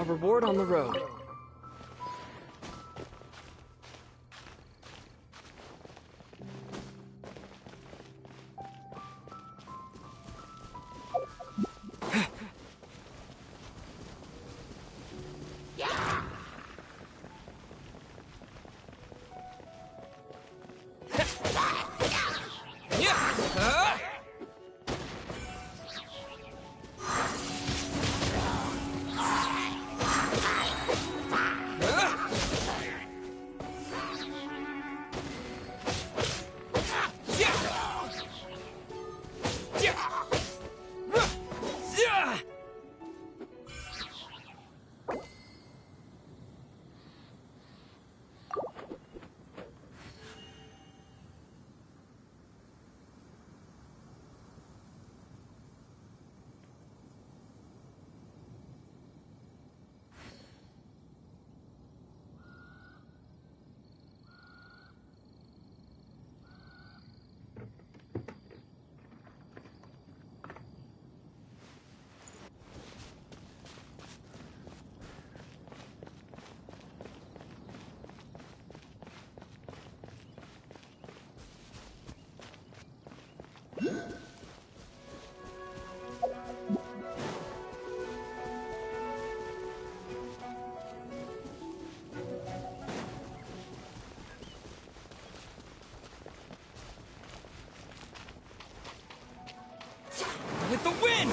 reward on the road. With the wind!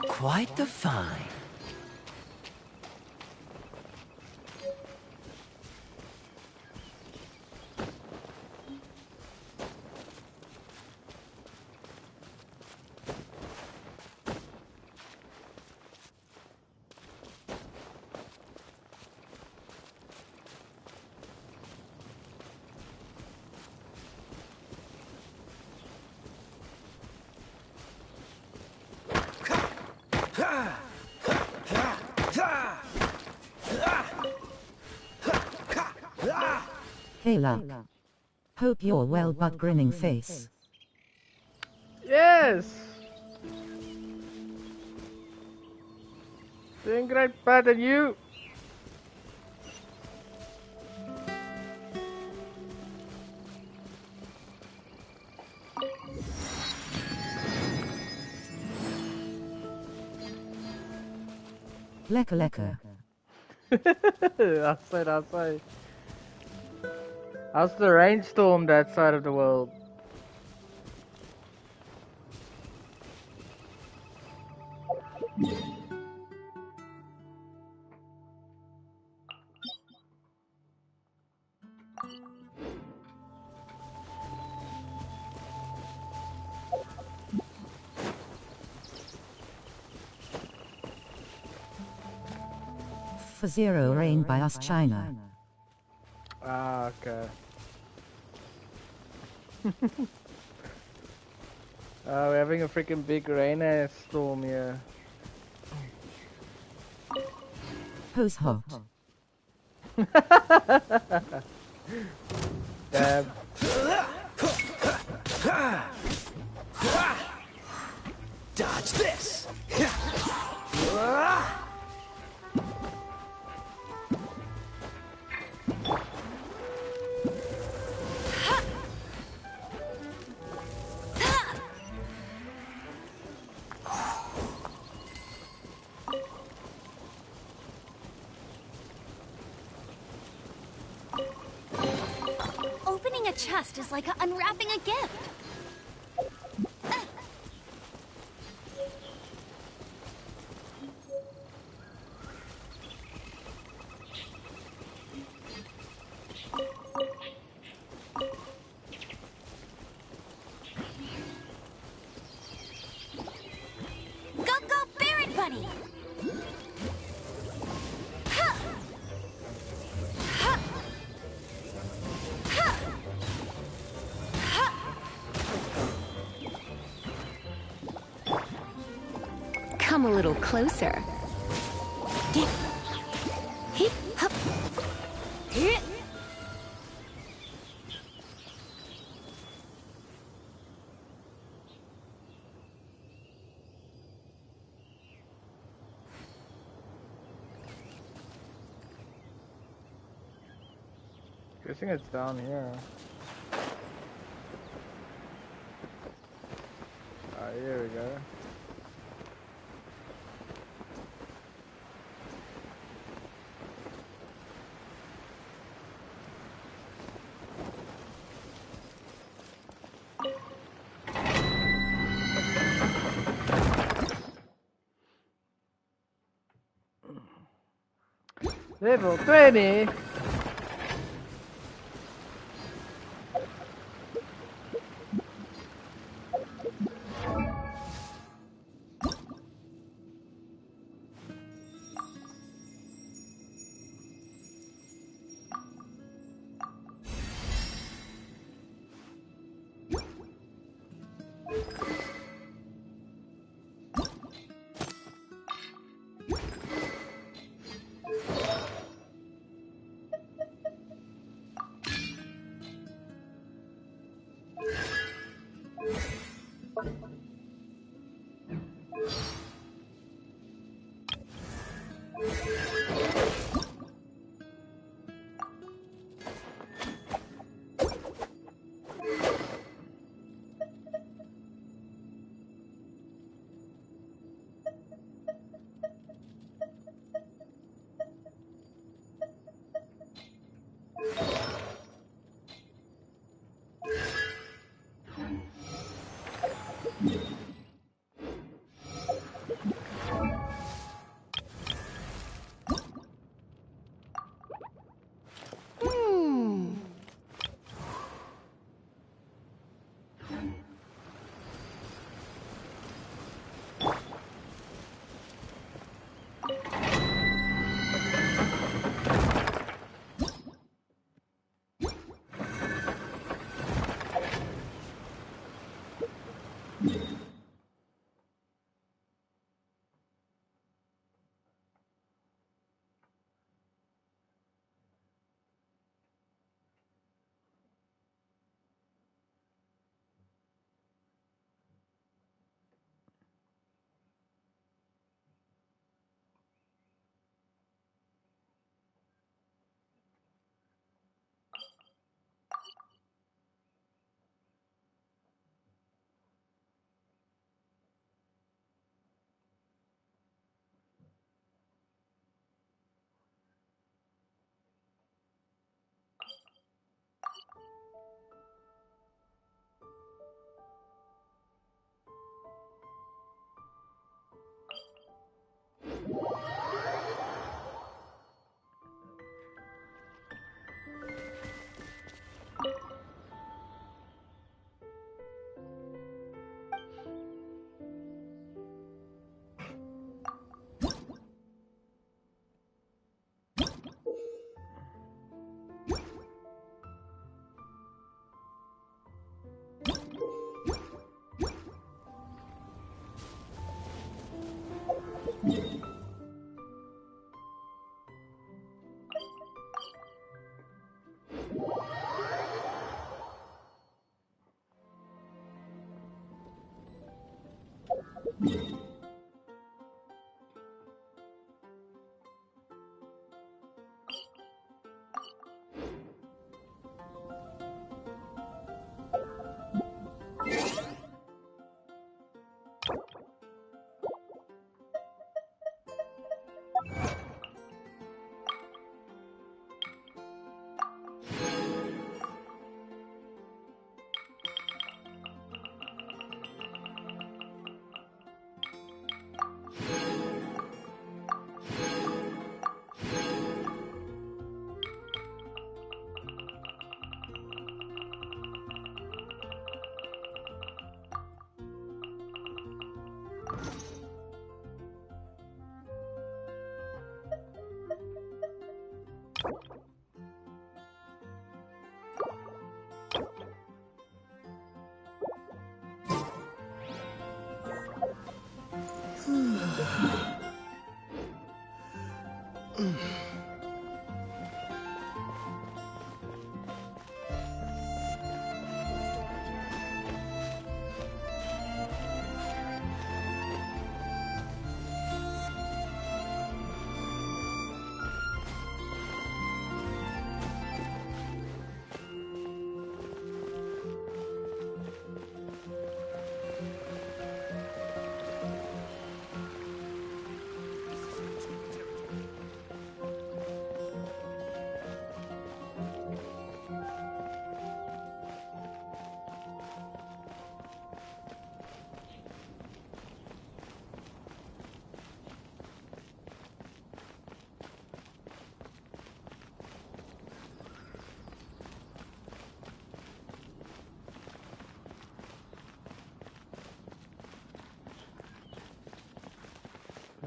Quite the find. Hey luck. Hope you're well, but grinning face. Yes! Doing great, Pat, and you? Lekker lekker. Outside. How's the rainstorm that side of the world? For zero rain by us China. Ah, okay. We're having a freaking big rain storm here. Who's hot? Damn. Dodge this! Opening a chest is like unwrapping a gift. come a little closer. Hip, hip, hop. Hip. Guessing it's down here. Ah, here we go. Level 20.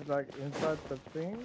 It's like inside the thing.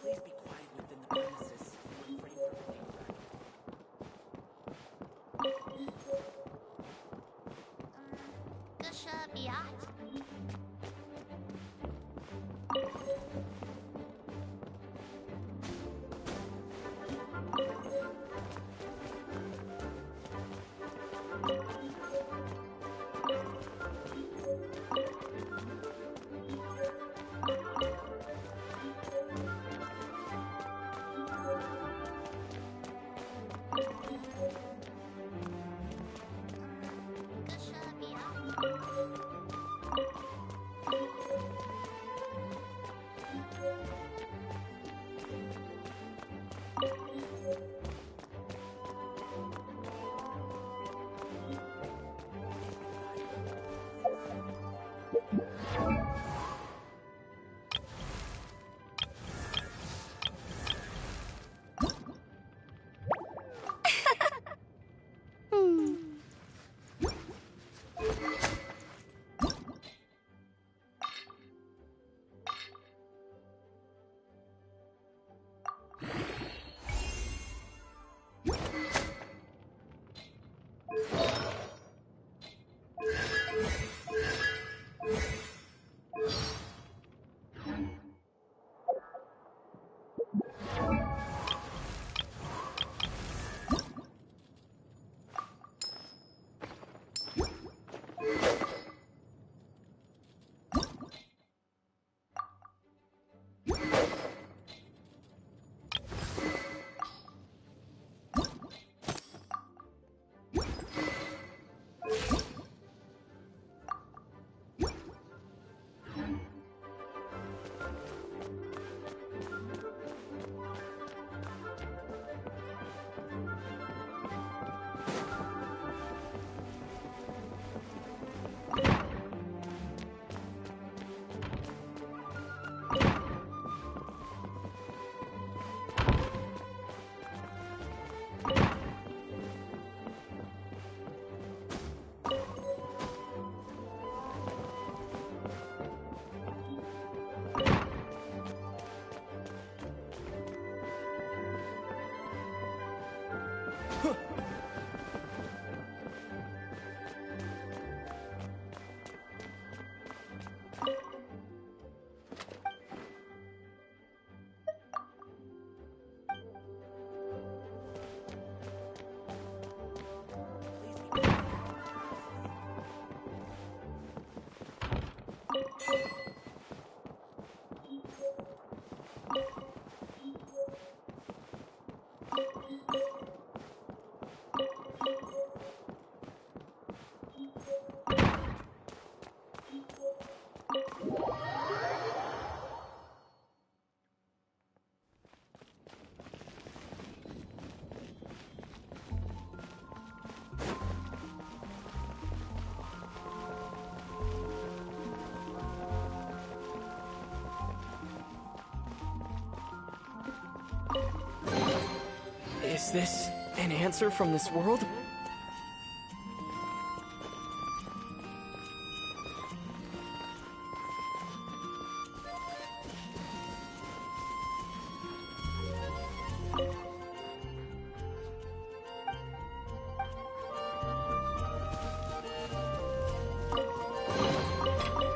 Please be quiet within the premises. I'm afraid we're being这是比亚。Is this an answer from this world?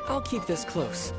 I'll keep this close.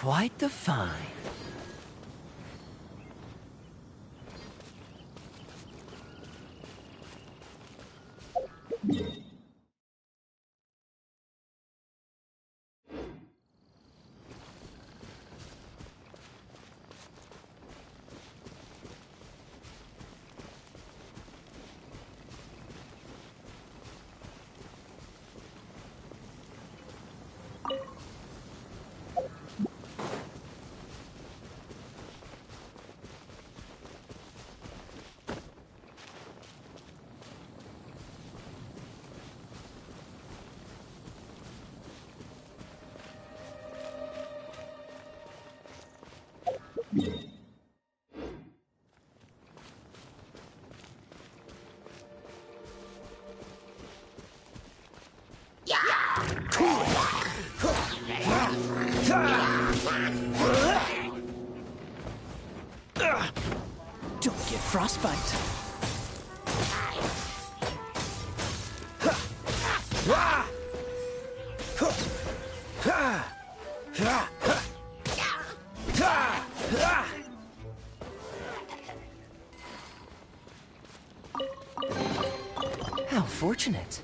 quite the find. Don't get frostbite. How fortunate.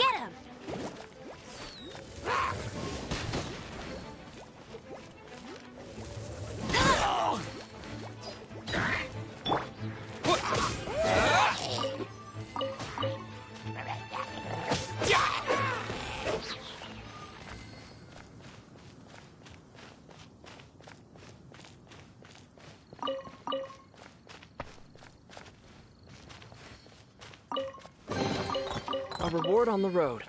Get him! A reward on the road.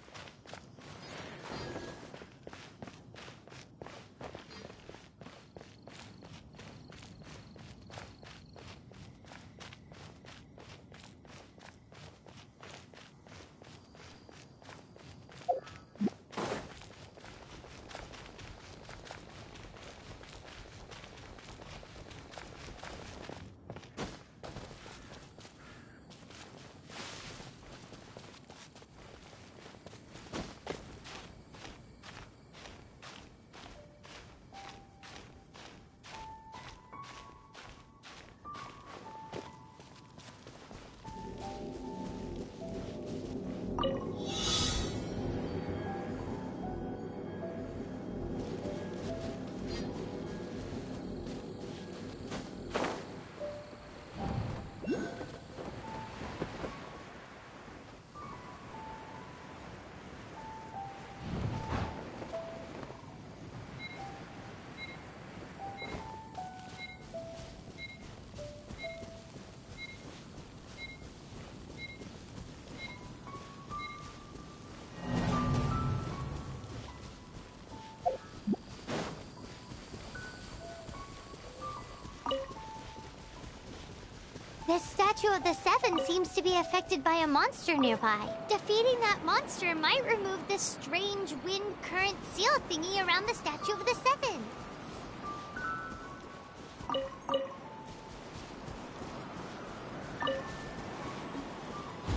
The Statue of the Seven seems to be affected by a monster nearby. Defeating that monster might remove this strange wind current seal thingy around the Statue of the Seven.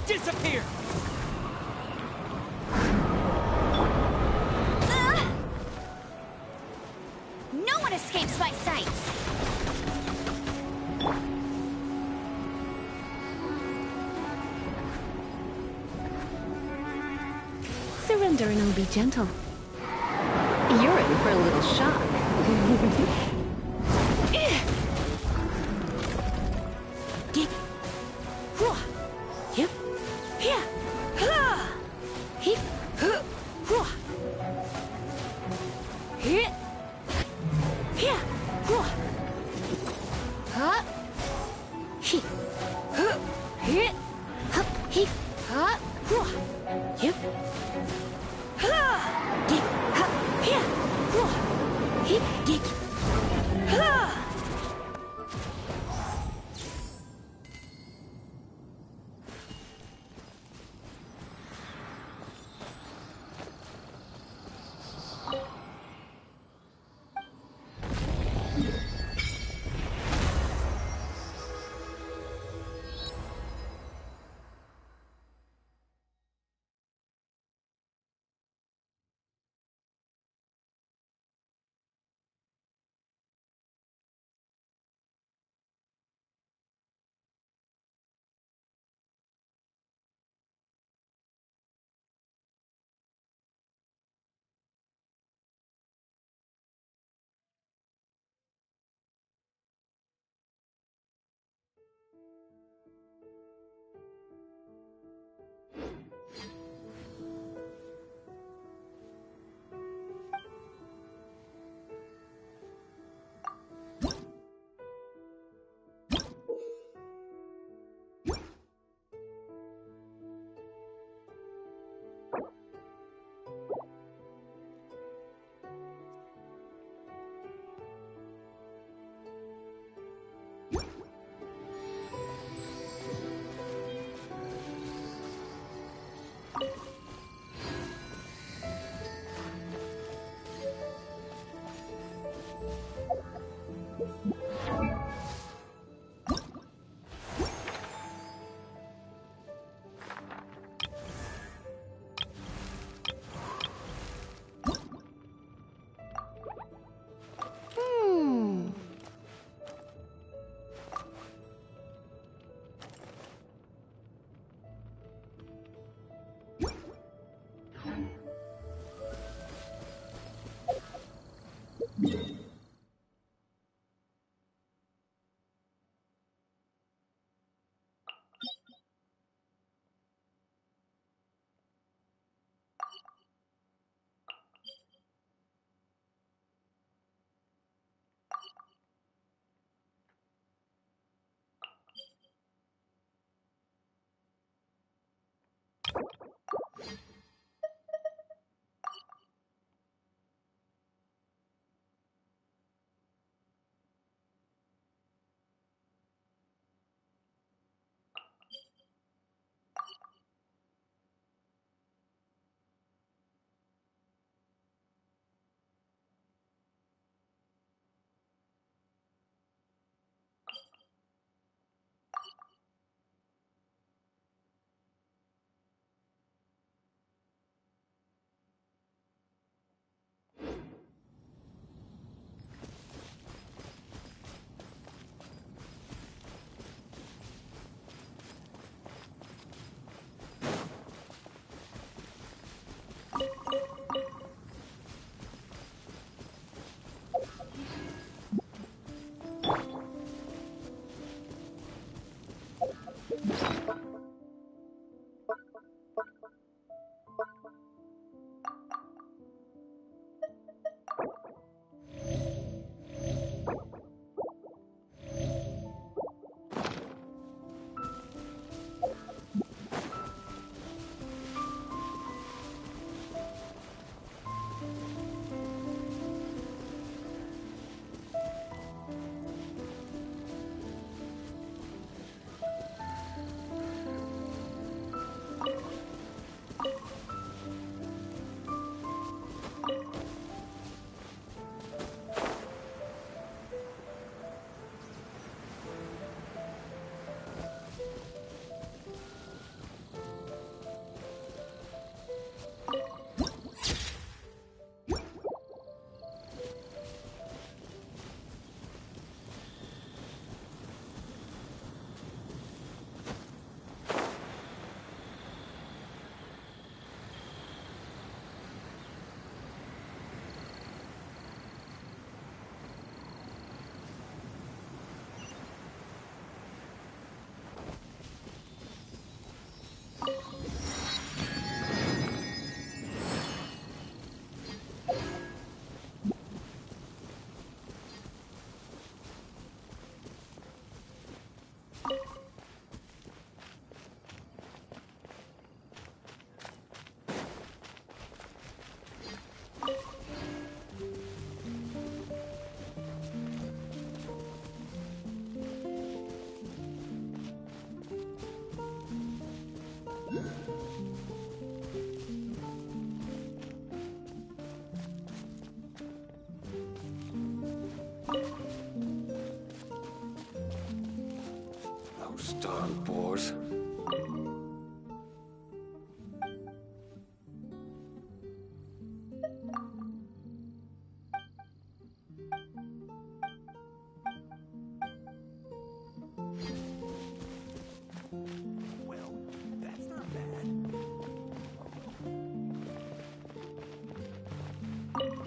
Disappear! No one escapes my sights! Surrender and I'll be gentle. You're in for a little shock.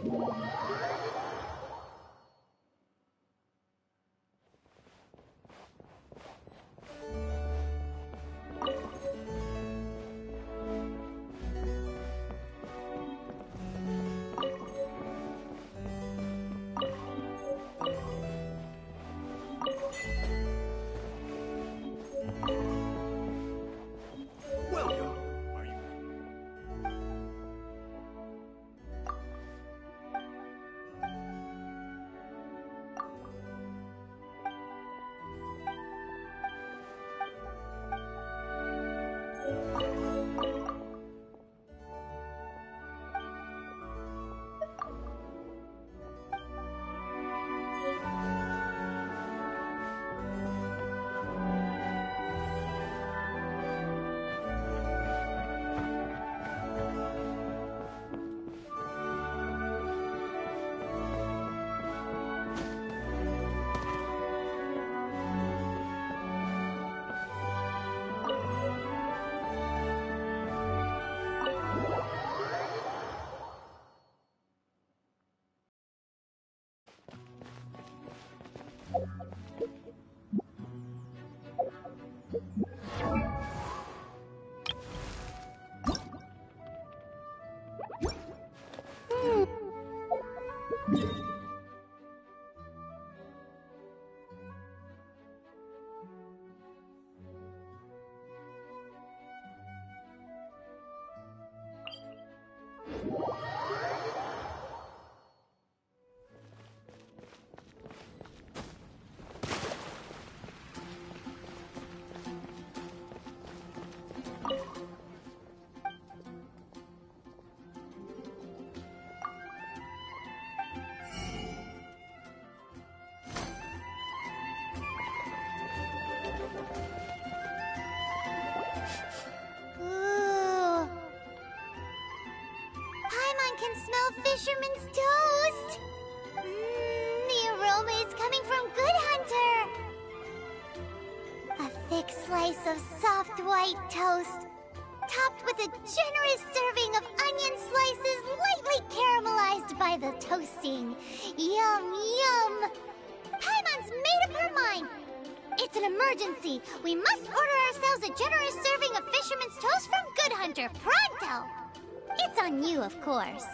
Welcome. Are you? Ooh. Paimon can smell fisherman's toast! The aroma is coming from Good Hunter! A thick slice of soft white toast, topped with a generous serving of onion slices lightly caramelized by the toasting. Yum, yum! Paimon's made up her mind! It's an emergency! We must order ourselves a generous serving of fisherman's toast from Good Hunter, pronto! It's on you, of course.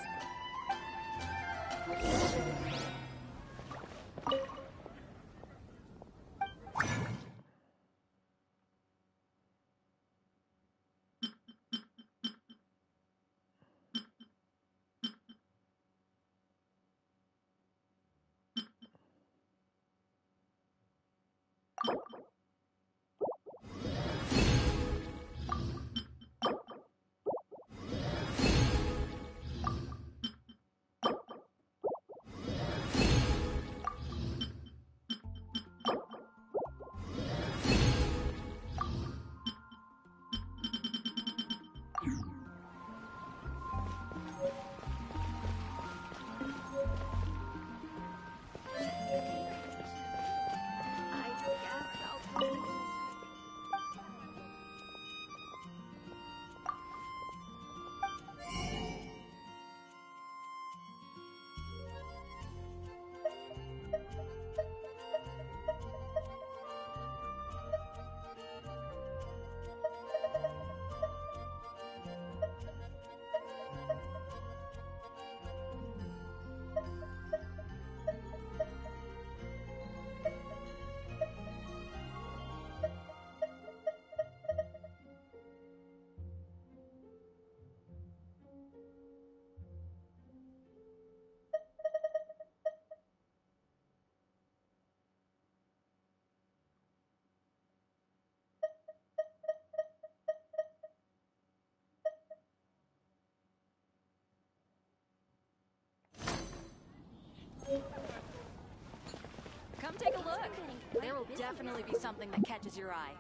Come take a look. There will definitely be something that catches your eye.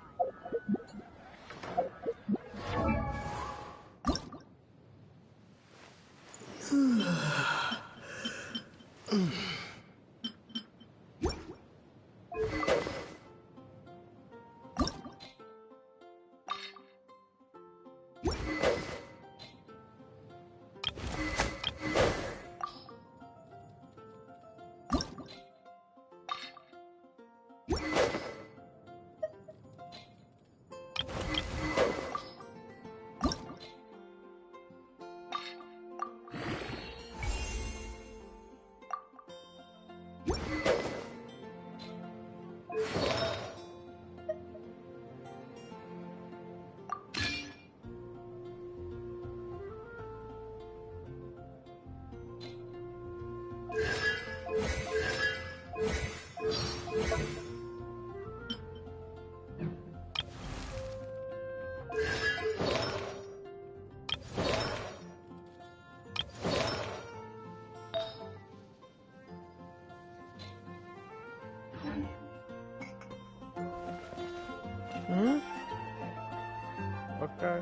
Okay,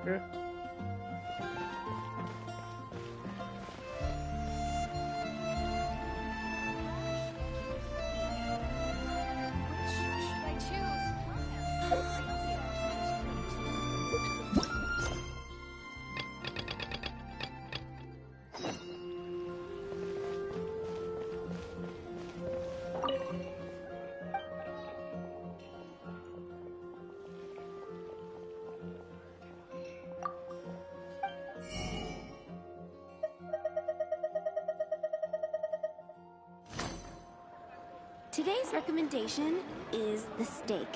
okay. Which should I choose? Today's recommendation is the steak.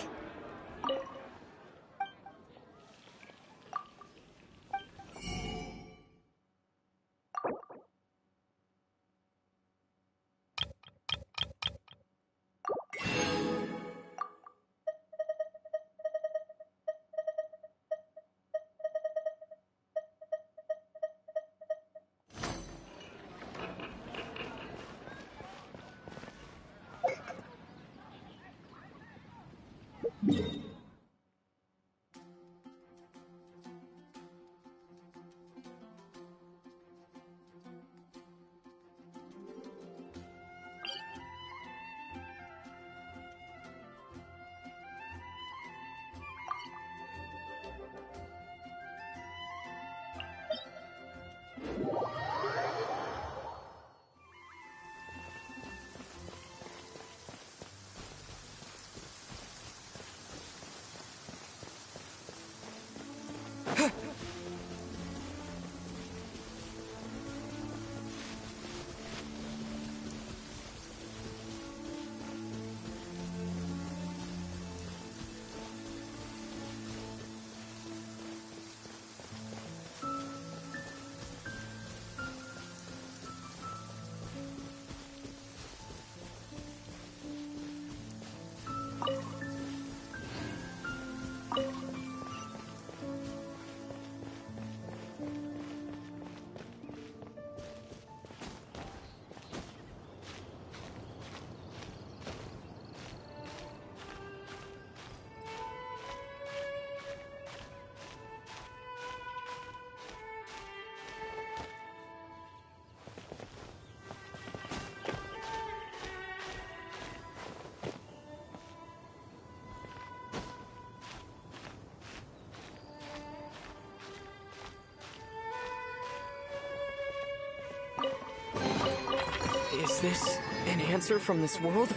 Is this an answer from this world?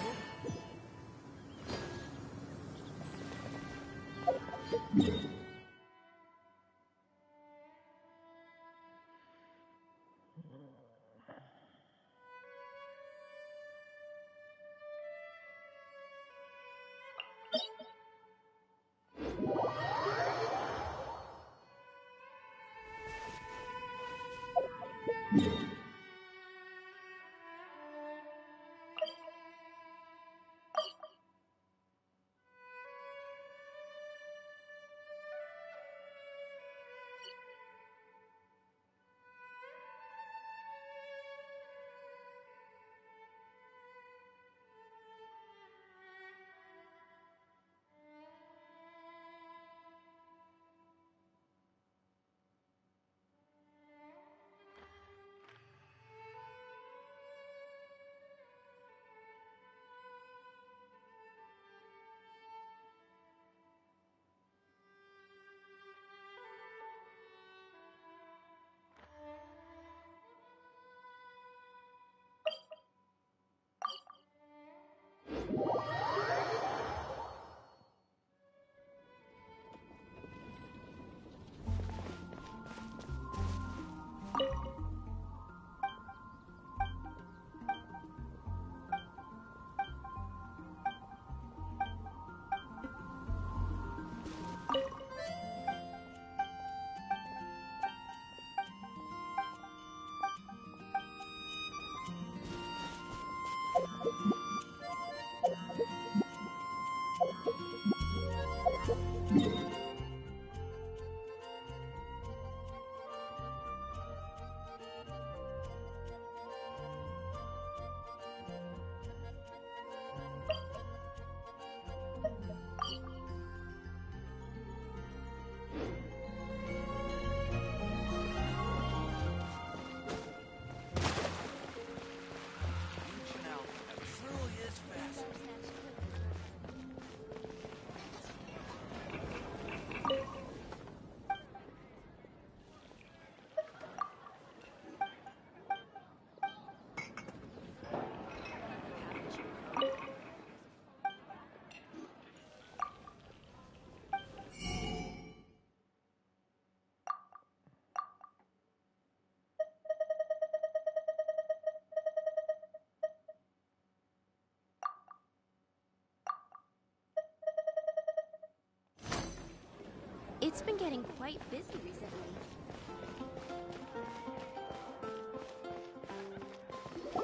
It's been getting quite busy recently.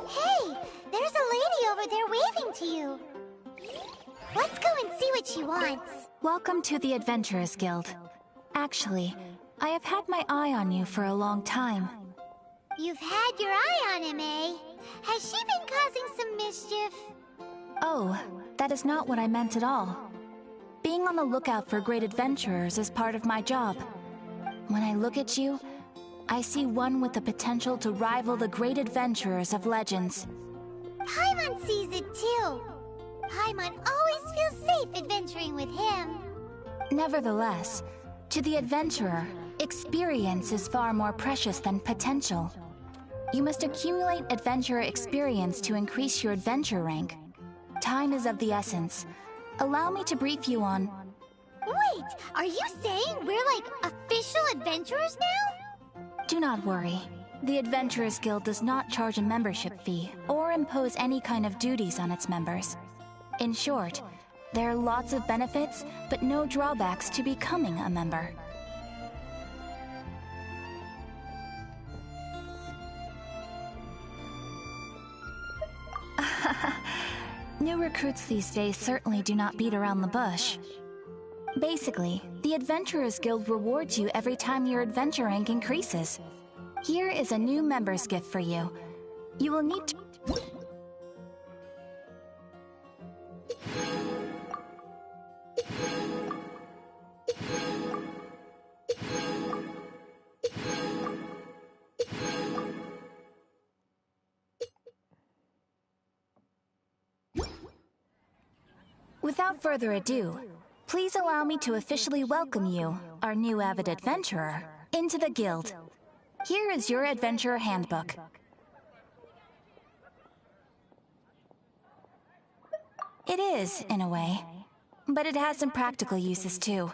Hey! There's a lady over there waving to you. Let's go and see what she wants. Welcome to the Adventurers Guild. Actually, I have had my eye on you for a long time. You've had your eye on him, eh? Has she been causing some mischief? Oh, that is not what I meant at all. Being on the lookout for great adventurers is part of my job. When I look at you, I see one with the potential to rival the great adventurers of legends. Paimon sees it too. Paimon always feels safe adventuring with him. Nevertheless, to the adventurer, experience is far more precious than potential. You must accumulate adventurer experience to increase your adventure rank. Time is of the essence. Allow me to brief you on... Wait, are you saying we're like official adventurers now? Do not worry. The Adventurers Guild does not charge a membership fee or impose any kind of duties on its members. In short, there are lots of benefits, but no drawbacks to becoming a member. New recruits these days certainly do not beat around the bush. Basically, the Adventurers Guild rewards you every time your adventure rank increases. Here is a new member's gift for you. You will need to... Without further ado, please allow me to officially welcome you, our new avid adventurer, into the guild. Here is your adventurer handbook. It is, in a way, but it has some practical uses too.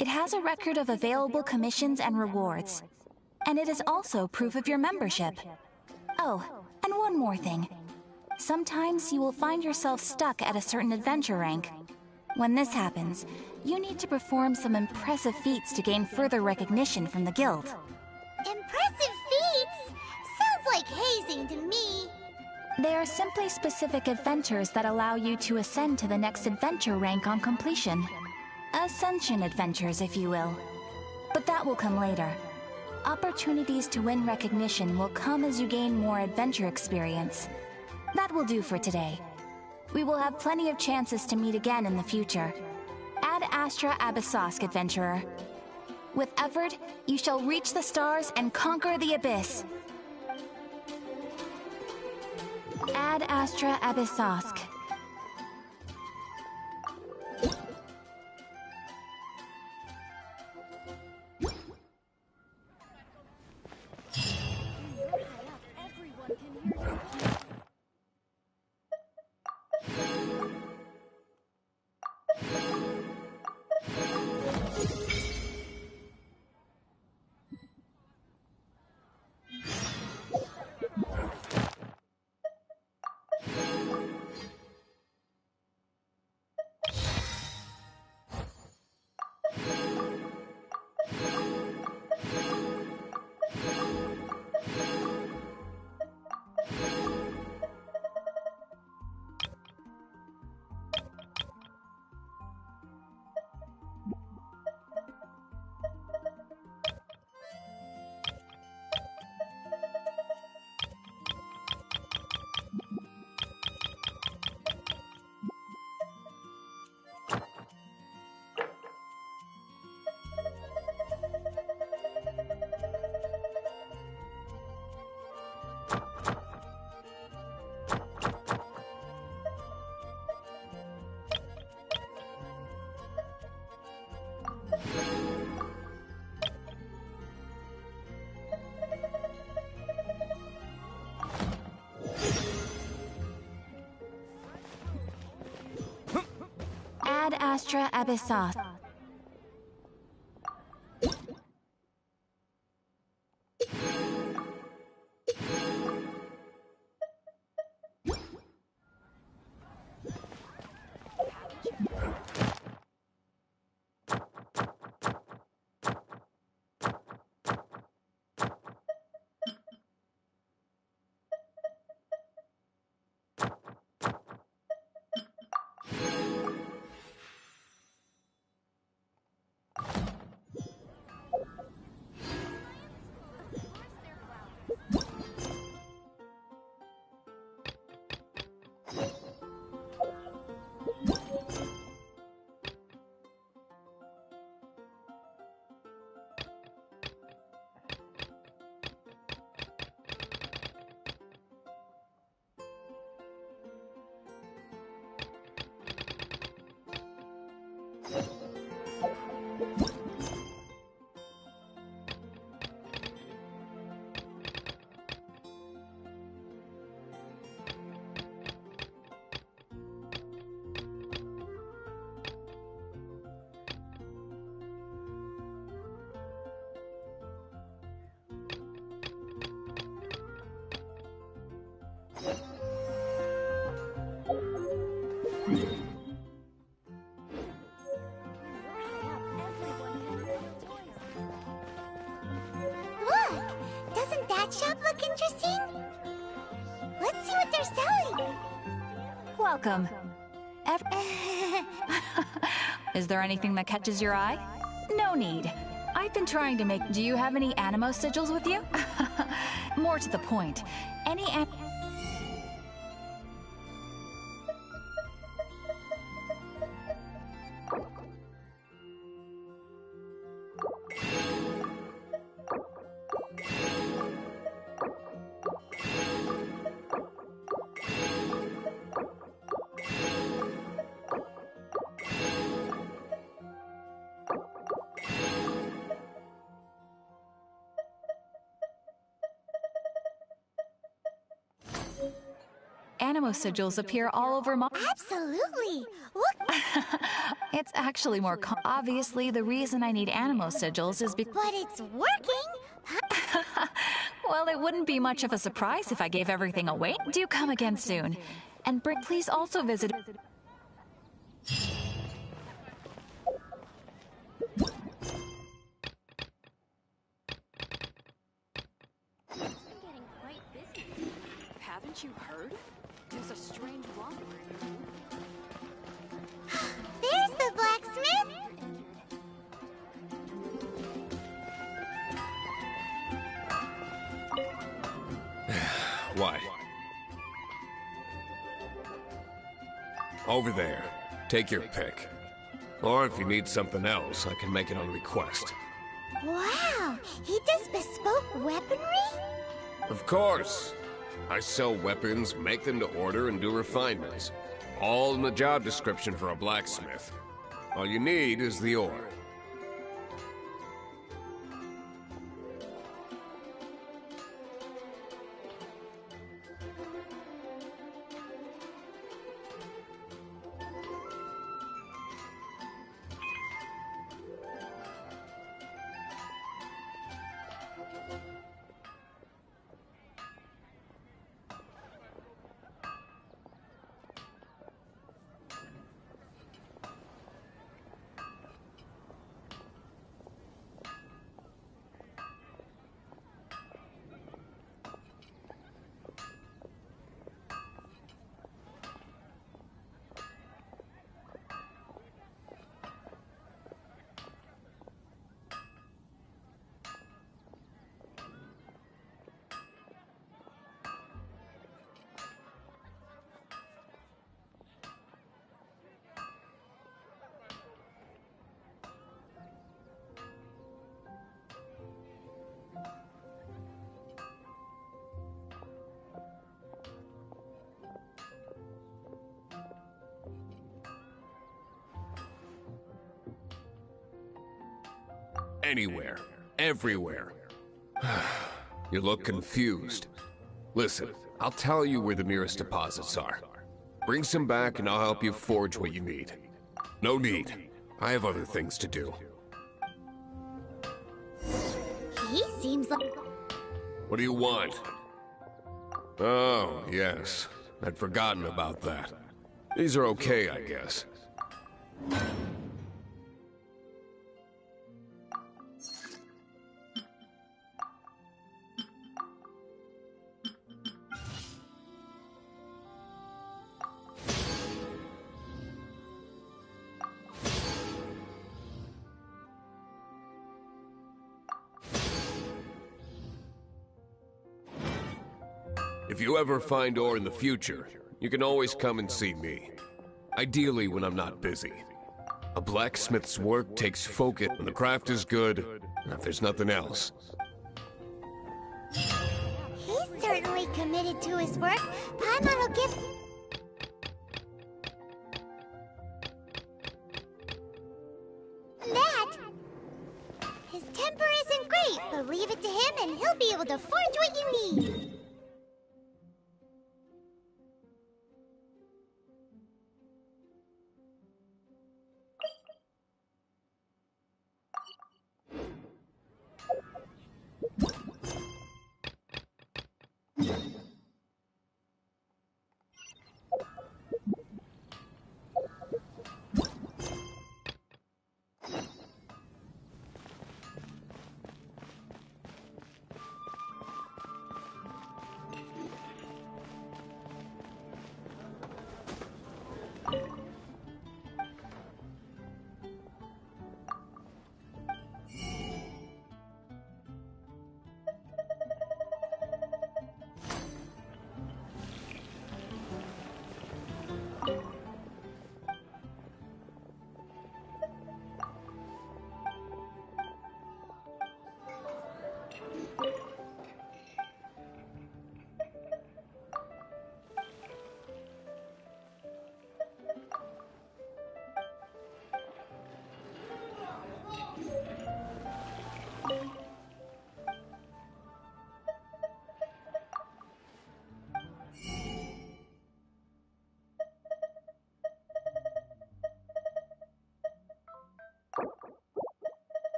It has a record of available commissions and rewards, and it is also proof of your membership. Oh, and one more thing. Sometimes you will find yourself stuck at a certain adventure rank. When this happens, you need to perform some impressive feats to gain further recognition from the guild. Impressive feats? Sounds like hazing to me. They are simply specific adventures that allow you to ascend to the next adventure rank on completion. Ascension adventures, if you will. But that will come later. Opportunities to win recognition will come as you gain more adventure experience. That will do for today. We will have plenty of chances to meet again in the future. Ad Astra Abyssosk, adventurer. With effort, you shall reach the stars and conquer the abyss. Ad Astra Abyssosk. Ad Astra Abyssosk. welcome. Is there anything that catches your eye? No need. I've been trying to make... Do you have any animo sigils with you? More to the point, any animo sigils appear all over my... Absolutely! Look! It's actually more obviously, the reason I need animo sigils is because... But it's working! Well, it wouldn't be much of a surprise if I gave everything away. Do come again soon. And please also visit... Haven't you heard? There's a strange woman. There's the blacksmith! What? Over there. Take your pick. Or if you need something else, I can make it on request. Wow! He does bespoke weaponry? Of course. I sell weapons, make them to order, and do refinements. All in the job description for a blacksmith. All you need is the ore. Anywhere. Everywhere. You look confused. Listen, I'll tell you where the nearest deposits are. Bring some back and I'll help you forge what you need. No need. I have other things to do. He seems like... What do you want? Oh, yes. I'd forgotten about that. These are okay, I guess. If you ever find ore in the future, you can always come and see me. Ideally when I'm not busy. A blacksmith's work takes focus when the craft is good, and if there's nothing else. He's certainly committed to his work. Paimon will give... that! His temper isn't great, but leave it to him and he'll be able to forge what you need.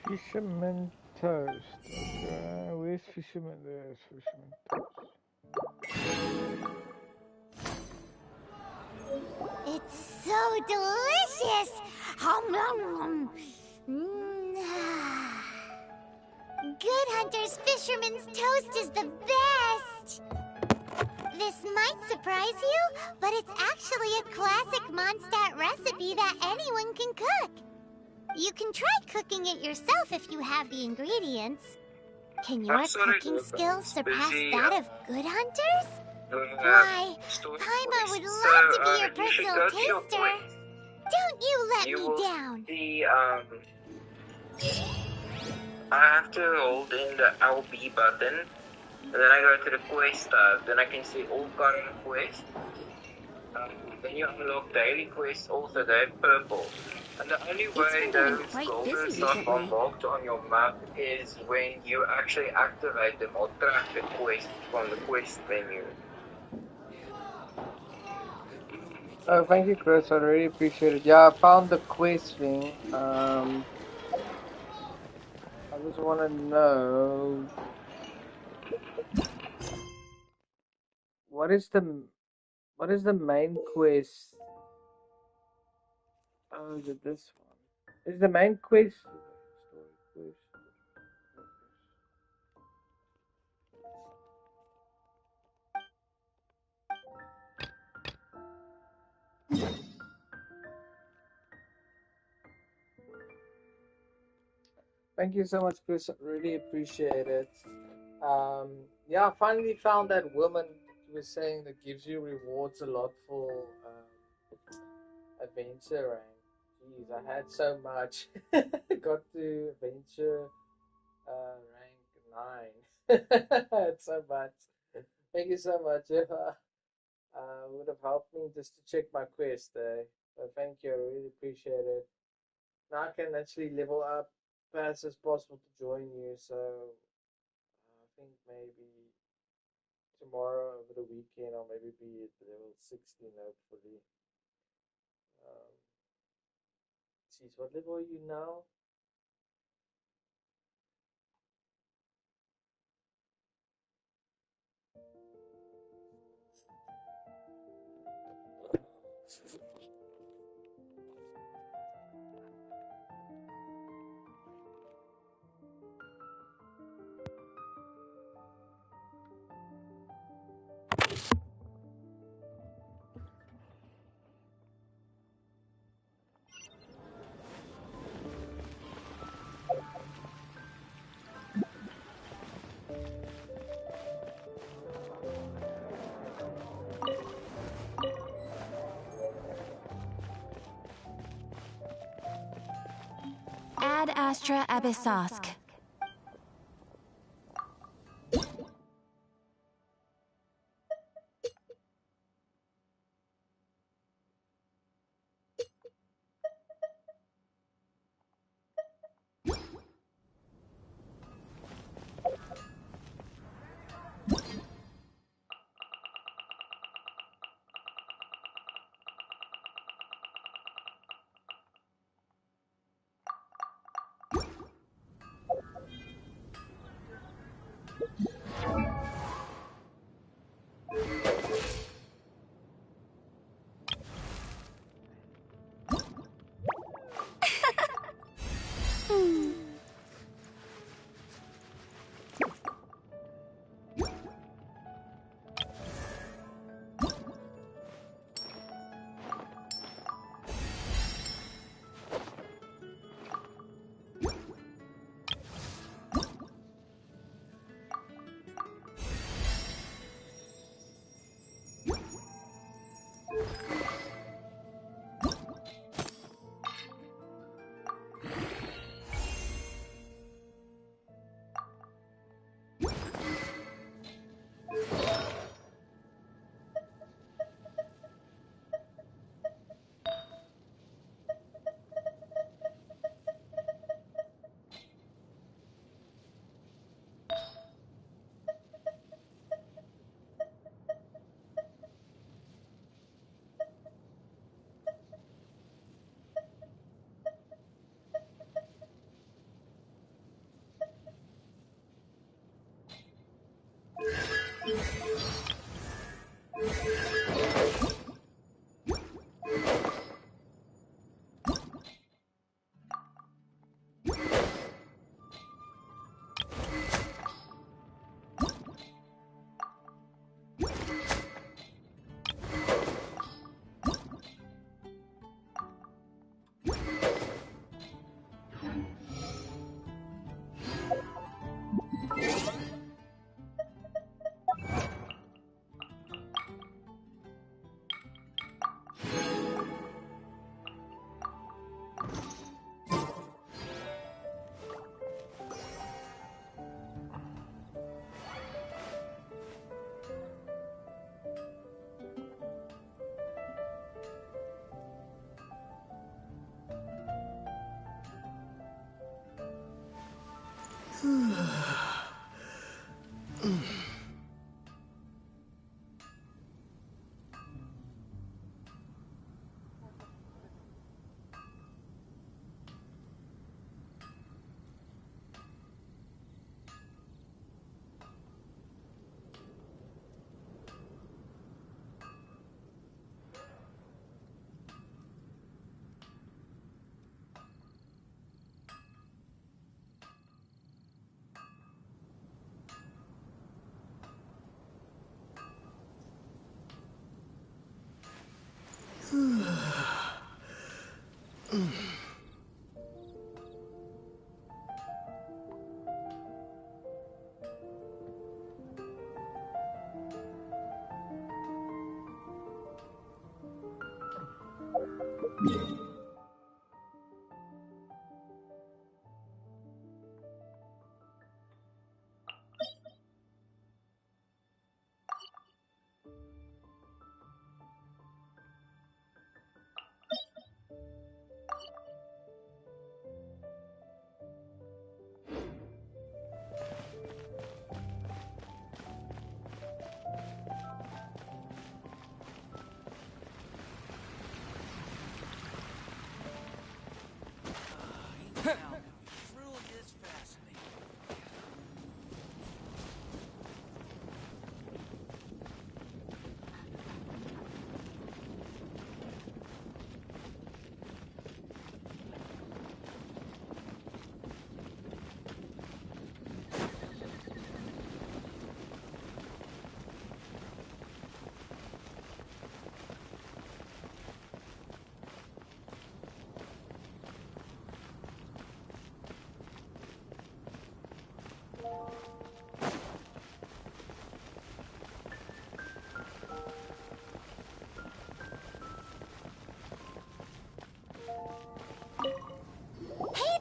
Fisherman toast. Okay, where's fisherman? There's fisherman toast. It's so delicious! Hum, nom, nom. Good Hunter's Fisherman's Toast is the best! This might surprise you, but it's actually a classic Mondstadt recipe that anyone can cook. You can try cooking it yourself if you have the ingredients. Can your cooking skills surpass that of Good Hunter's? Why, Paimon would love to be your personal taster. Don't you let me down. I have to hold in the LB button, and then I go to the quest tab, then I can see all current quests. Then you unlock daily quests also, they're purple. And the only way those golden stuff unlocked on your map is when you actually activate them or track the quest from the quest menu. Oh, thank you, Chris. I really appreciate it. Yeah, I found the quest thing. I just want to know what is the main quest? Oh, is it this one? Is the main quest story quest? Thank you so much, Chris. Really appreciate it. Yeah, I finally found that woman who was saying that gives you rewards a lot for adventure rank. Jeez, I had so much. Got to adventure rank 9. I had so much. Thank you so much. If would have helped me just to check my quest. So thank you. I really appreciate it. Now I can actually level up fast as possible to join you. So I think maybe tomorrow over the weekend I'll maybe be at level 16 hopefully. Geez, what level are you now? Ad Astra Abyssosk.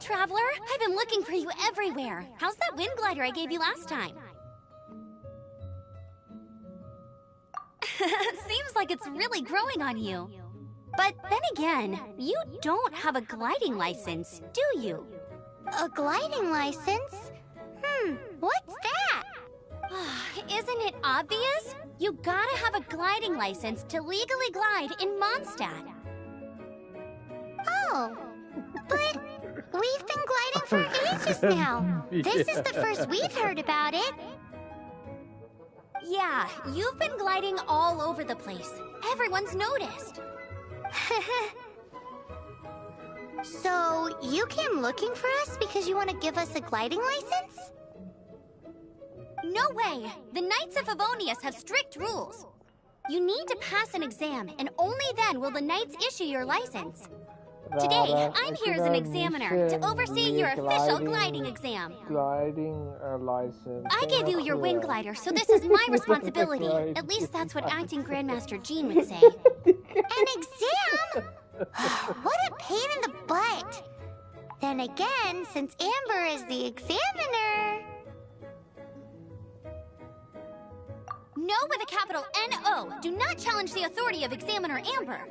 Traveler, I've been looking for you everywhere. How's that wind glider I gave you last time? Seems like it's really growing on you. But then again, you don't have a gliding license, do you? A gliding license? What's that? Isn't it obvious? You gotta have a gliding license to legally glide in Mondstadt. Oh, but we've been gliding for ages now. This is the first we've heard about it. Yeah, you've been gliding all over the place. Everyone's noticed. So, you came looking for us because you want to give us a gliding license? No way! The Knights of Favonius have strict rules. You need to pass an exam, and only then will the Knights issue your license. Today, I'm here as an examiner to oversee your official gliding exam. Gliding license. I gave you your wind glider, so this is my responsibility. At least that's what acting Grandmaster Jean would say. An exam? What a pain in the butt. Then again, since Amber is the examiner... No with a capital N-O. Do not challenge the authority of Examiner Amber.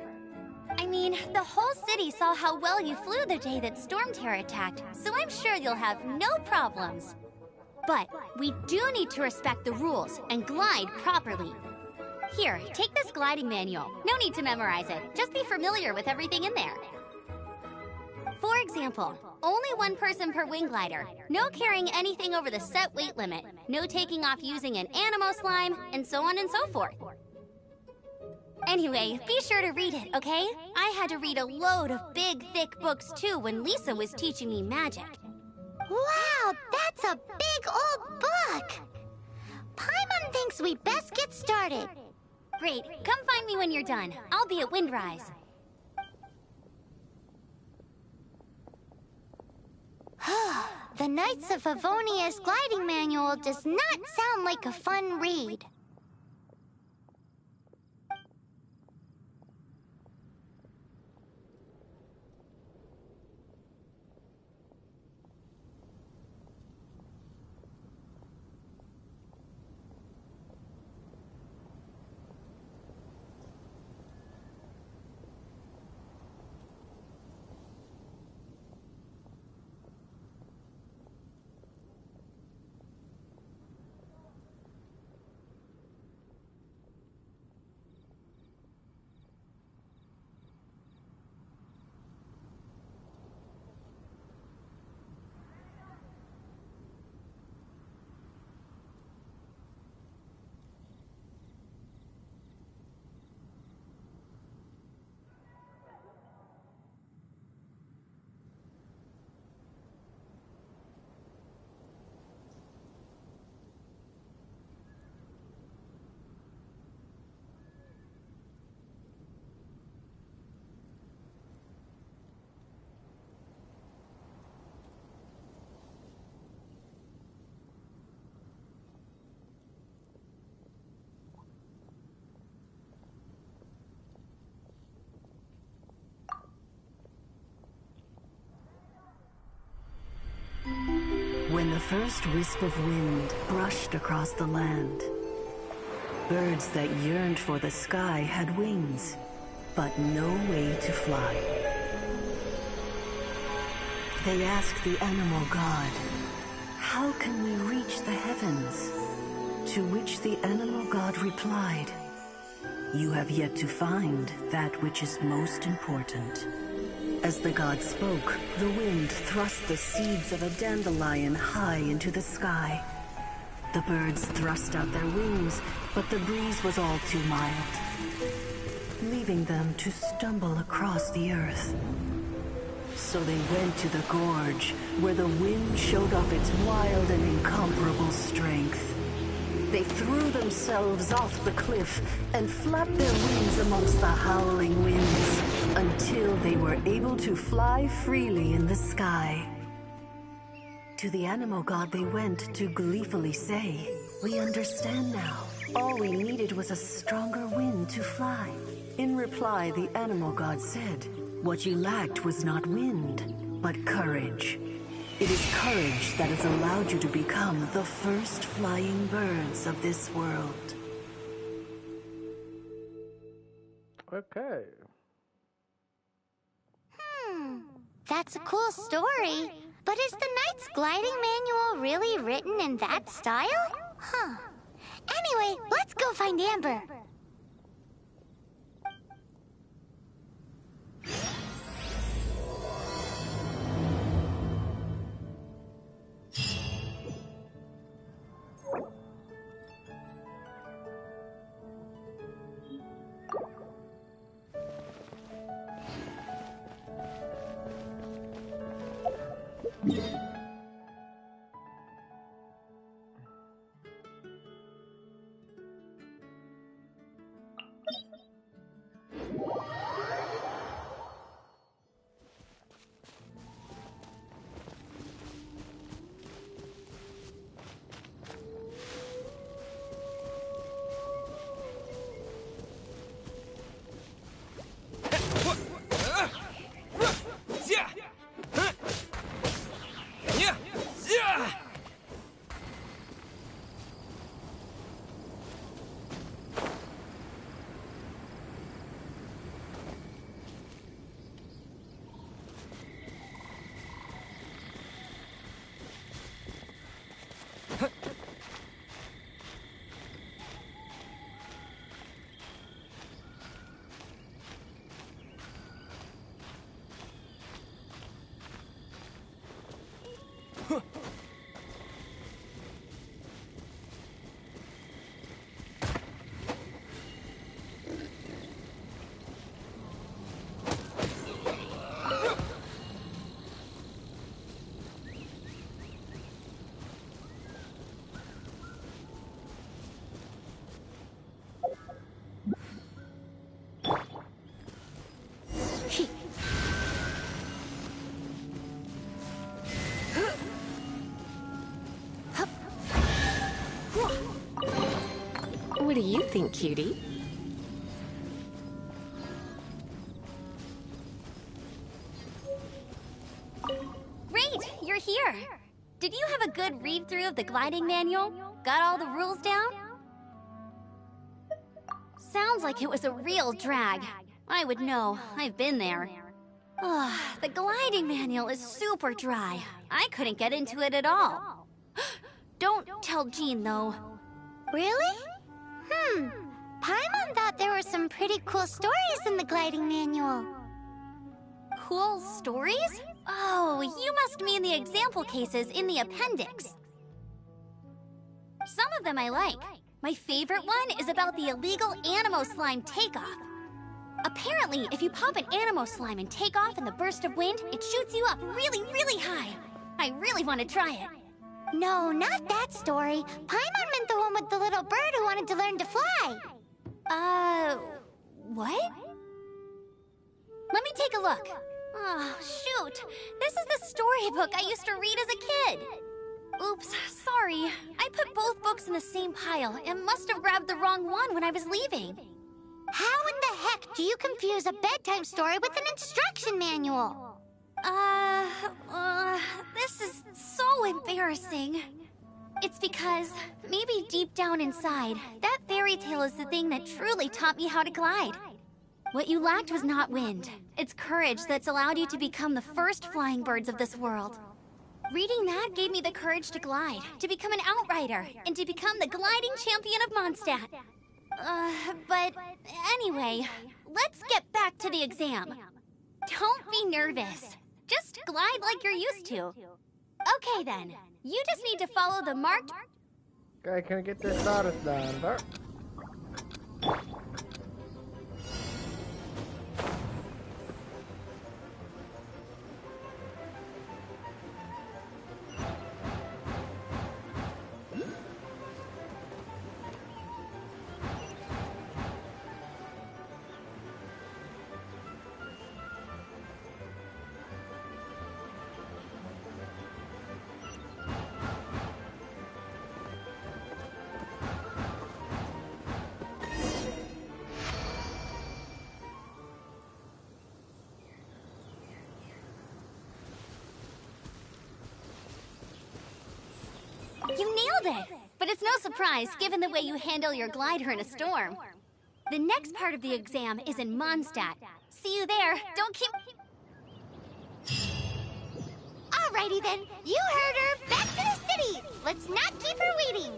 I mean, the whole city saw how well you flew the day that Storm Terror attacked, so I'm sure you'll have no problems. But we do need to respect the rules and glide properly. Here, take this gliding manual. No need to memorize it. Just be familiar with everything in there. For example, only one person per wing glider. No carrying anything over the set weight limit. No taking off using an animo slime, and so on and so forth. Anyway, be sure to read it, okay? I had to read a load of big, thick books too when Lisa was teaching me magic. Wow, that's a big old book! Paimon thinks we best get started. Great, come find me when you're done. I'll be at Windrise. The Knights of Favonius gliding manual does not sound like a fun read. first wisp of wind brushed across the land. Birds that yearned for the sky had wings, but no way to fly. They asked the animal god, "How can we reach the heavens?" To which the animal god replied, "You have yet to find that which is most important." As the god spoke, the wind thrust the seeds of a dandelion high into the sky. The birds thrust out their wings, but the breeze was all too mild, leaving them to stumble across the earth. So they went to the gorge, where the wind showed off its wild and incomparable strength. They threw themselves off the cliff and flapped their wings amongst the howling winds until they were able to fly freely in the sky. To the animal god they went to gleefully say, "We understand now. All we needed was a stronger wind to fly." In reply, the animal god said, "What you lacked was not wind, but courage. It is courage that has allowed you to become the first flying birds of this world." Okay. That's a cool story. But is the Knight's gliding manual really written in that style? Huh. Anyway, let's go find Amber. What do you think, cutie? Great, you're here. Did you have a good read-through of the gliding manual? Got all the rules down? Sounds like it was a real drag. I would know. I've been there. The gliding manual is super dry. I couldn't get into it at all. Don't tell Jean, though. Really? Paimon thought there were some pretty cool stories in the gliding manual. Cool stories? Oh, you must mean the example cases in the appendix. Some of them I like. My favorite one is about the illegal Animo Slime takeoff. Apparently, if you pop an Animo Slime and take off in the burst of wind, it shoots you up really, really high. I really want to try it. No, not that story. Paimon meant the one with the little bird who wanted to learn to fly. What? Let me take a look. Oh, shoot. This is the storybook I used to read as a kid. Oops, sorry. I put both books in the same pile and must have grabbed the wrong one when I was leaving. How in the heck do you confuse a bedtime story with an instruction manual? This is so embarrassing. It's because, maybe deep down inside, that fairy tale is the thing that truly taught me how to glide. What you lacked was not wind. It's courage that's allowed you to become the first flying birds of this world. Reading that gave me the courage to glide, to become an outrider, and to become the gliding champion of Mondstadt. But anyway, let's get back to the exam. Don't be nervous. Just glide like you're used to. Okay then, you just need to follow the marked... Okay, can I get this started done, bro? You nailed it! But it's no surprise, given the way you handle your glider in a storm. The next part of the exam is in Mondstadt. See you there. Don't keep... Alrighty then, you heard her. Back to the city. Let's not keep her waiting.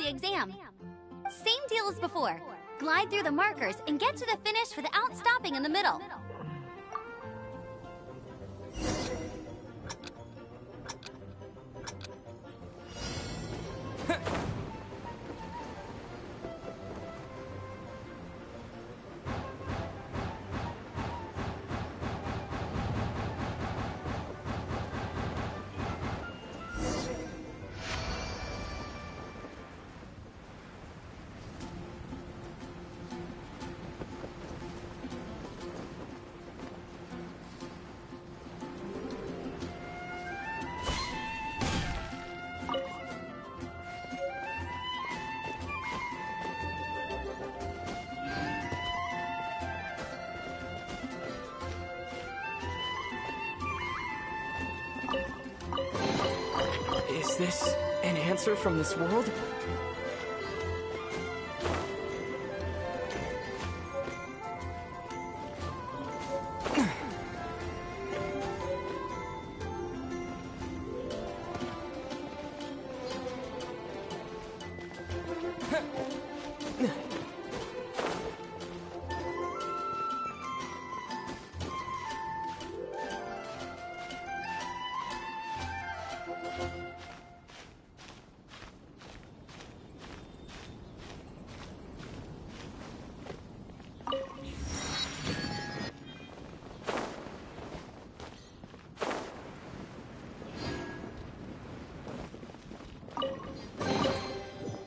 Exam. Same deal as before. Glide through the markers and get to the finish without stopping in the middle. Is this an answer from this world?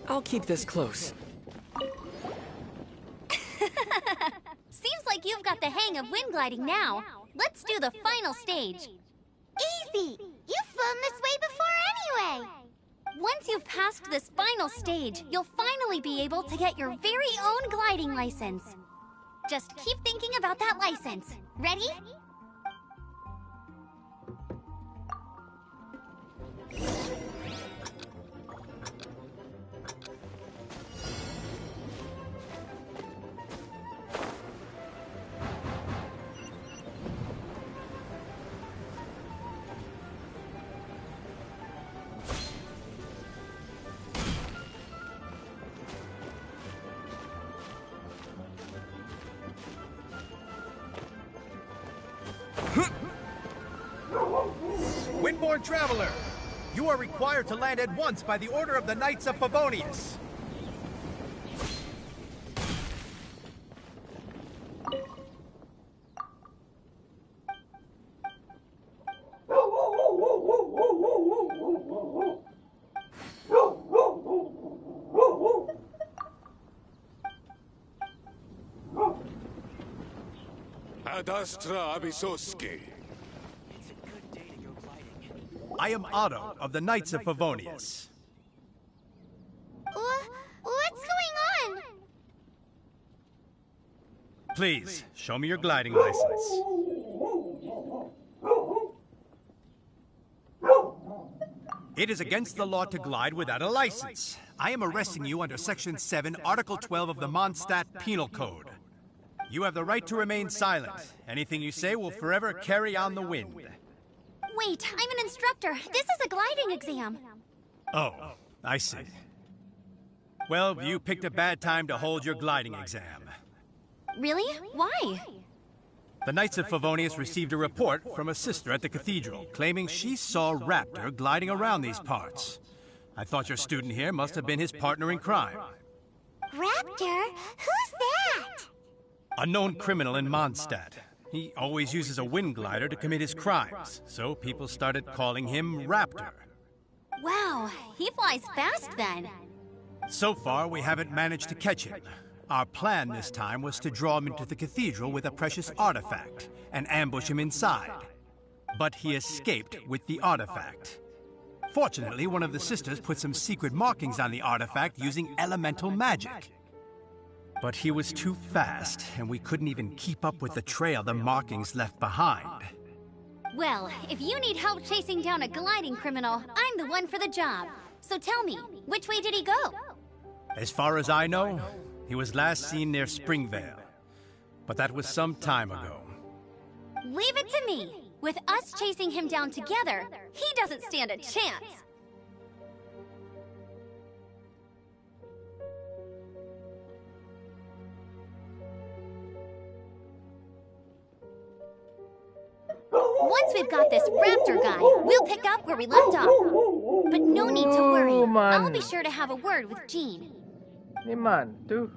I'll keep this close. Seems like you've got the hang of wind gliding now. Let's do the final stage. Easy! You've flown this way before anyway! Once you've passed this final final stage, you'll finally be able to get your very own gliding license. Just keep thinking about that license. Ready? Windborne Traveler, you are required to land at once by the order of the Knights of Favonius. Adastra Abisoski. I am Otto of the Knights of Favonius. What's going on? Please, show me your gliding license. It is against the law to glide without a license. I am arresting you under Section 7, Article 12 of the Mondstadt Penal Code. You have the right to remain silent. Anything you say will forever carry on the wind. Wait, I'm an instructor. This is a gliding exam. Oh, I see. Well, you picked a bad time to hold your gliding exam. Really? Why? The Knights of Favonius received a report from a sister at the cathedral claiming she saw Raptor gliding around these parts. I thought your student here must have been his partner in crime. Raptor? Who's that? A known criminal in Mondstadt. He always uses a wind glider to commit his crimes, so people started calling him Raptor. Wow, he flies fast then. So far, we haven't managed to catch him. Our plan this time was to draw him into the cathedral with a precious artifact and ambush him inside. But he escaped with the artifact. Fortunately, one of the sisters put some secret markings on the artifact using elemental magic. But he was too fast, and we couldn't even keep up with the trail the markings left behind. Well, if you need help chasing down a gliding criminal, I'm the one for the job. So tell me, which way did he go? As far as I know, he was last seen near Springvale. But that was some time ago. Leave it to me. With us chasing him down together, he doesn't stand a chance. Once we've got this raptor guy, we'll pick up where we left off. But no need to worry. Man. I'll be sure to have a word with Jean. Hey man, dude.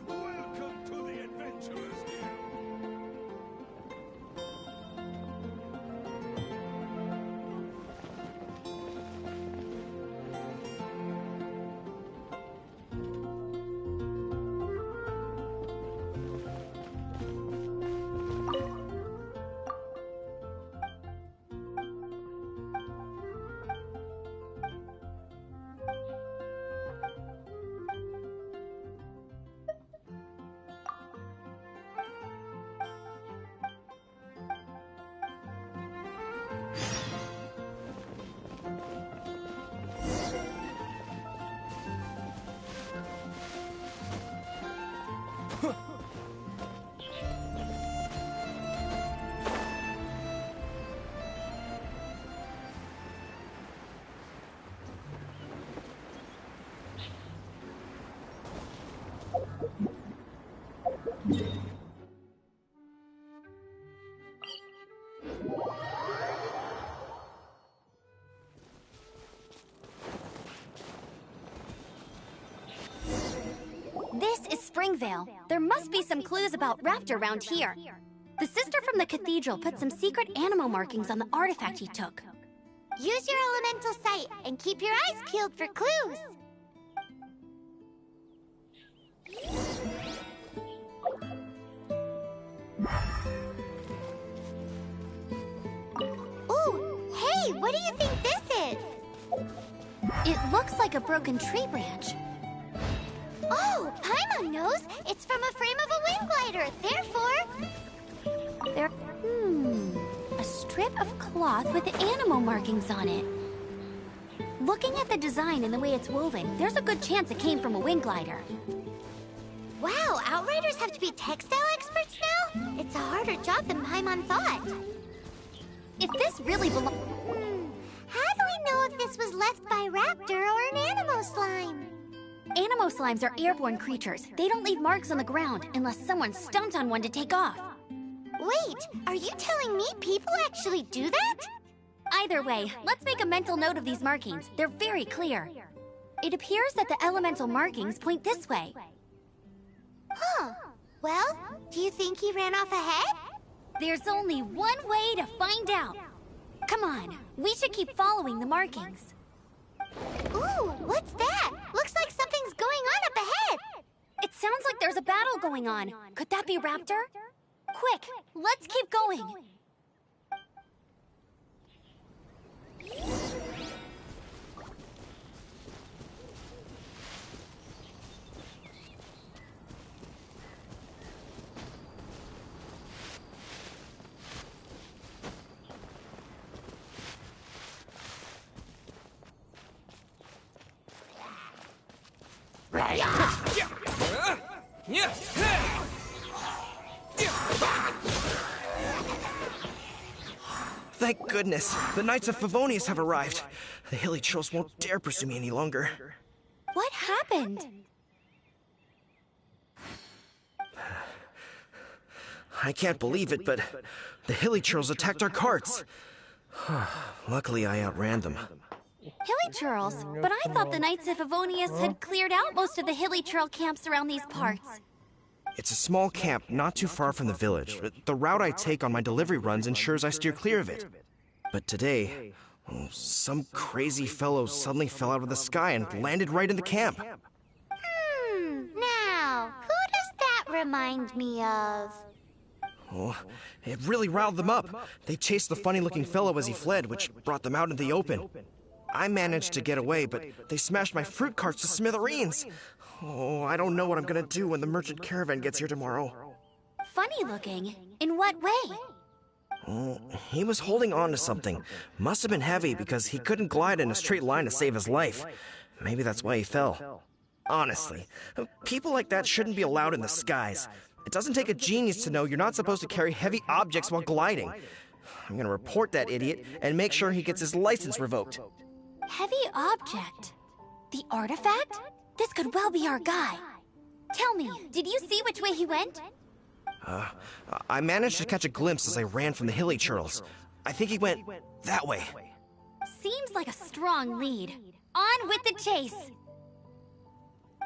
Welcome to the Adventurers Guild. This is Springvale. There must be some clues about Raptor around here. The sister from the cathedral put some secret animal markings on the artifact he took. Use your elemental sight and keep your eyes peeled for clues. Ooh, hey, what do you think this is? It looks like a broken tree branch. Oh, Paimon knows. It's from a frame of a wind glider. Therefore... A strip of cloth with animal markings on it. Looking at the design and the way it's woven, there's a good chance it came from a wind glider. Wow, Outriders have to be textile experts now? It's a harder job than Paimon thought. If this really belongs... How do we know if this was left by Raptor or an Animo Slime? Animo Slimes are airborne creatures. They don't leave marks on the ground unless someone stomped on one to take off. Wait, are you telling me people actually do that? Either way, let's make a mental note of these markings. They're very clear. It appears that the elemental markings point this way. Huh. Well, do you think he ran off ahead? There's only one way to find out. Come on, we should keep following the markings. Ooh, what's that? Looks like something's going on up ahead. It sounds like there's a battle going on. Could that be Raptor? Quick, let's keep going. Thank goodness, the Knights of Favonius have arrived. The hilly trolls won't dare pursue me any longer. What happened? I can't believe it, but the hilly trolls attacked our carts. Luckily, I outran them. Hilly Churls? But I thought the Knights of Favonius had cleared out most of the Hilly Churl camps around these parts. It's a small camp not too far from the village. The route I take on my delivery runs ensures I steer clear of it. But today, some crazy fellow suddenly fell out of the sky and landed right in the camp. Now, who does that remind me of? Oh, it really riled them up. They chased the funny-looking fellow as he fled, which brought them out in the open. I managed to get away, but they smashed my fruit carts to smithereens. Oh, I don't know what I'm gonna do when the merchant caravan gets here tomorrow. Funny looking? In what way? Oh, he was holding on to something. Must have been heavy because he couldn't glide in a straight line to save his life. Maybe that's why he fell. Honestly, people like that shouldn't be allowed in the skies. It doesn't take a genius to know you're not supposed to carry heavy objects while gliding. I'm gonna report that idiot and make sure he gets his license revoked. Heavy object? The artifact? This could well be our guy. Tell me, did you see which way he went? I managed to catch a glimpse as I ran from the hilly churls. I think he went that way. Seems like a strong lead. On with the chase!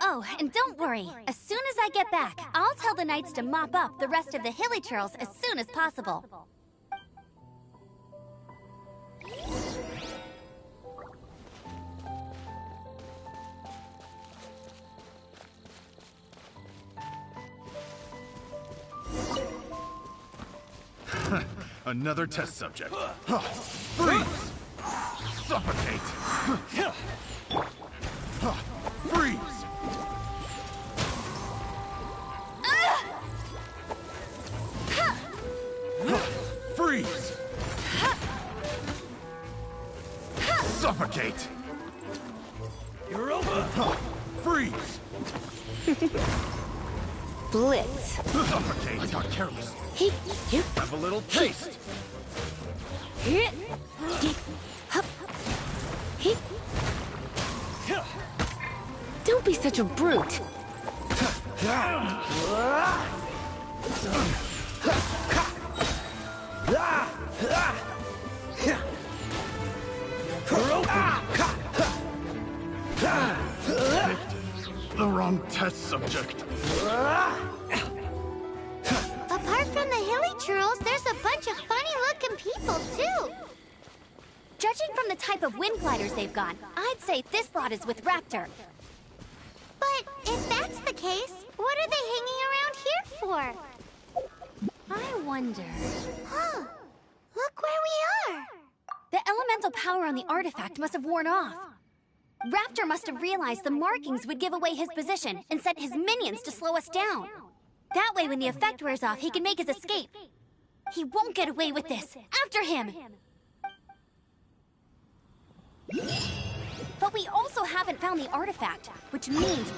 Oh, and don't worry. As soon as I get back, I'll tell the Knights to mop up the rest of the hilly churls as soon as possible. Another test subject. Freeze! Suffocate! Freeze! Freeze! Suffocate! You're over! Freeze! Blitz. Suffocate! I got careless. Have a little taste! Don't be such a brute. The wrong test subject. Apart from the hilly Churls, there's a bunch of funny-looking people, too. Judging from the type of wind gliders they've got, I'd say this lot is with Raptor. But if that's the case, what are they hanging around here for? I wonder... Huh. Look where we are. The elemental power on the artifact must have worn off. Raptor must have realized the markings would give away his position and sent his minions to slow us down. That way, when the effect wears off, he can make his escape. He won't get away with this. After him! But we also haven't found the artifact, which means...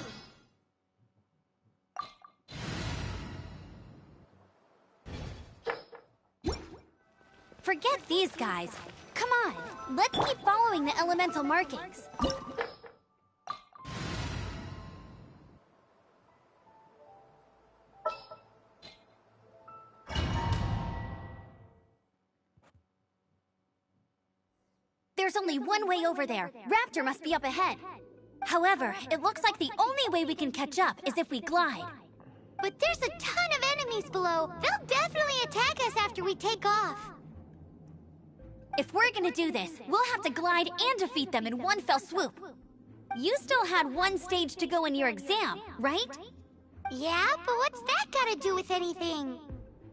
Forget these guys. Come on, let's keep following the elemental markings. There's only one way over there. Raptor must be up ahead. However, it looks like the only way we can catch up is if we glide. But there's a ton of enemies below. They'll definitely attack us after we take off. If we're gonna do this, we'll have to glide and defeat them in one fell swoop. You still had one stage to go in your exam, right? Yeah, but what's that gotta do with anything?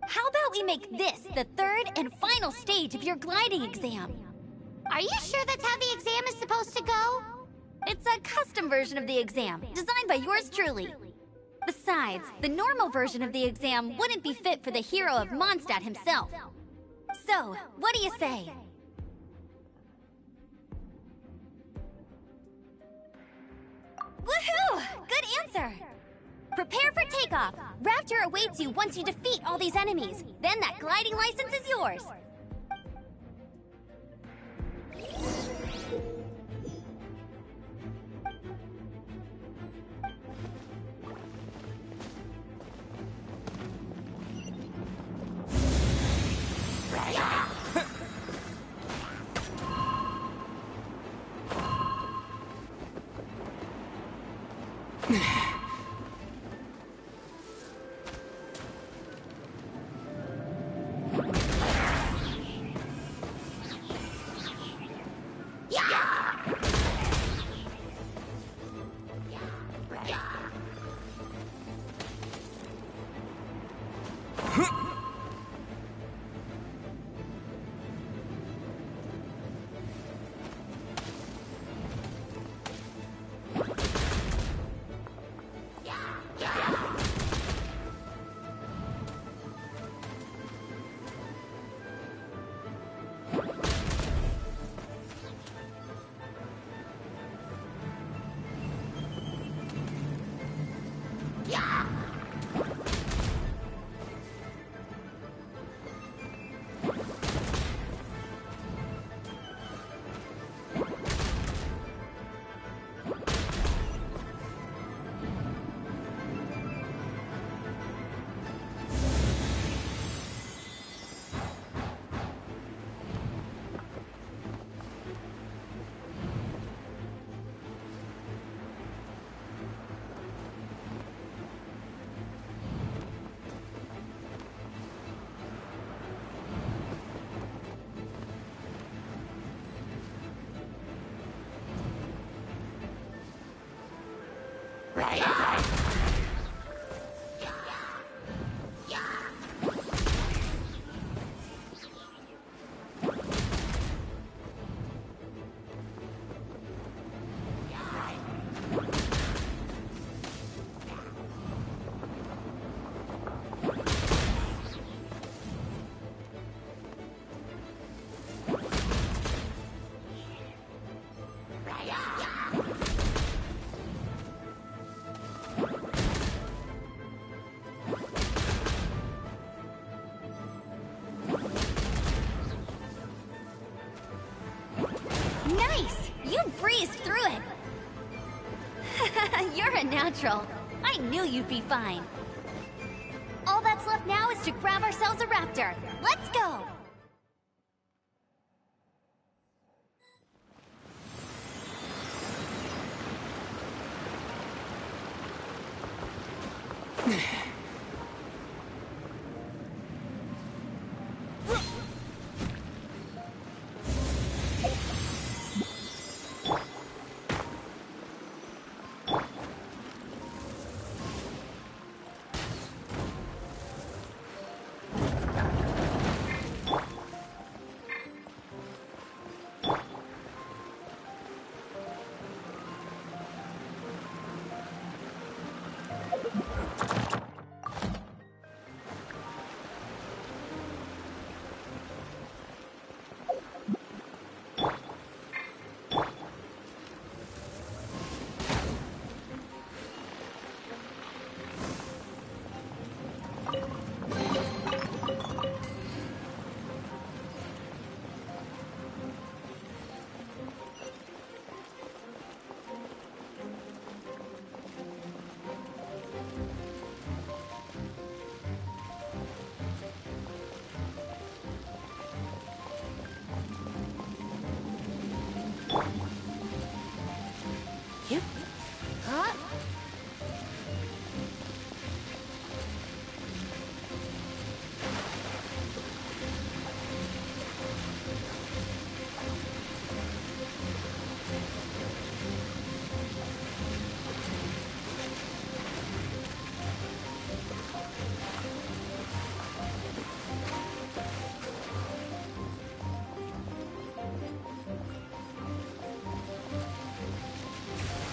How about we make this the third and final stage of your gliding exam? Are you sure that's how the exam is supposed to go? It's a custom version of the exam, designed by yours truly. Besides, the normal version of the exam wouldn't be fit for the hero of Mondstadt himself. So, what do you say? Woohoo! Good answer! Prepare for takeoff. Raptor awaits you once you defeat all these enemies. Then that gliding license is yours. You're a natural. I knew you'd be fine. All that's left now is to grab ourselves a raptor. Let's go!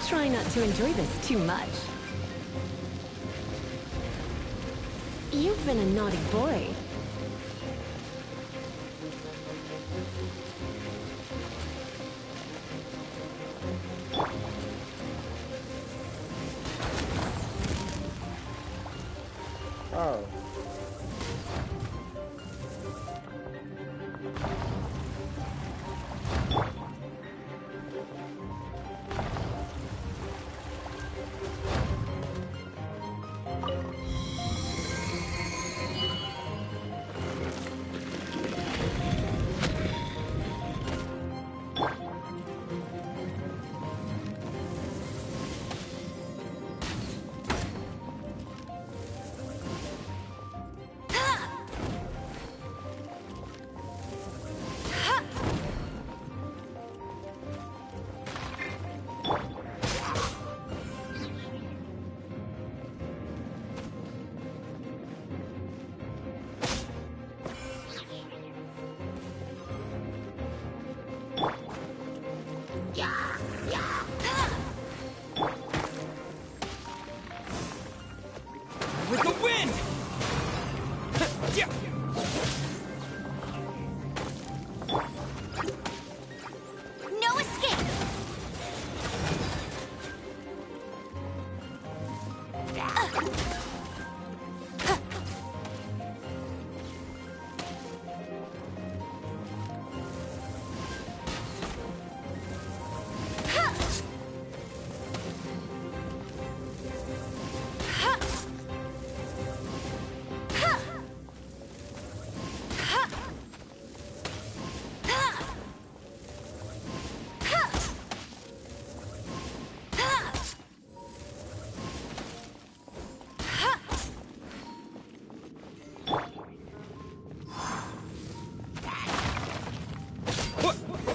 try not to enjoy this too much. You've been a naughty boy. Oh. With the wind! No escape!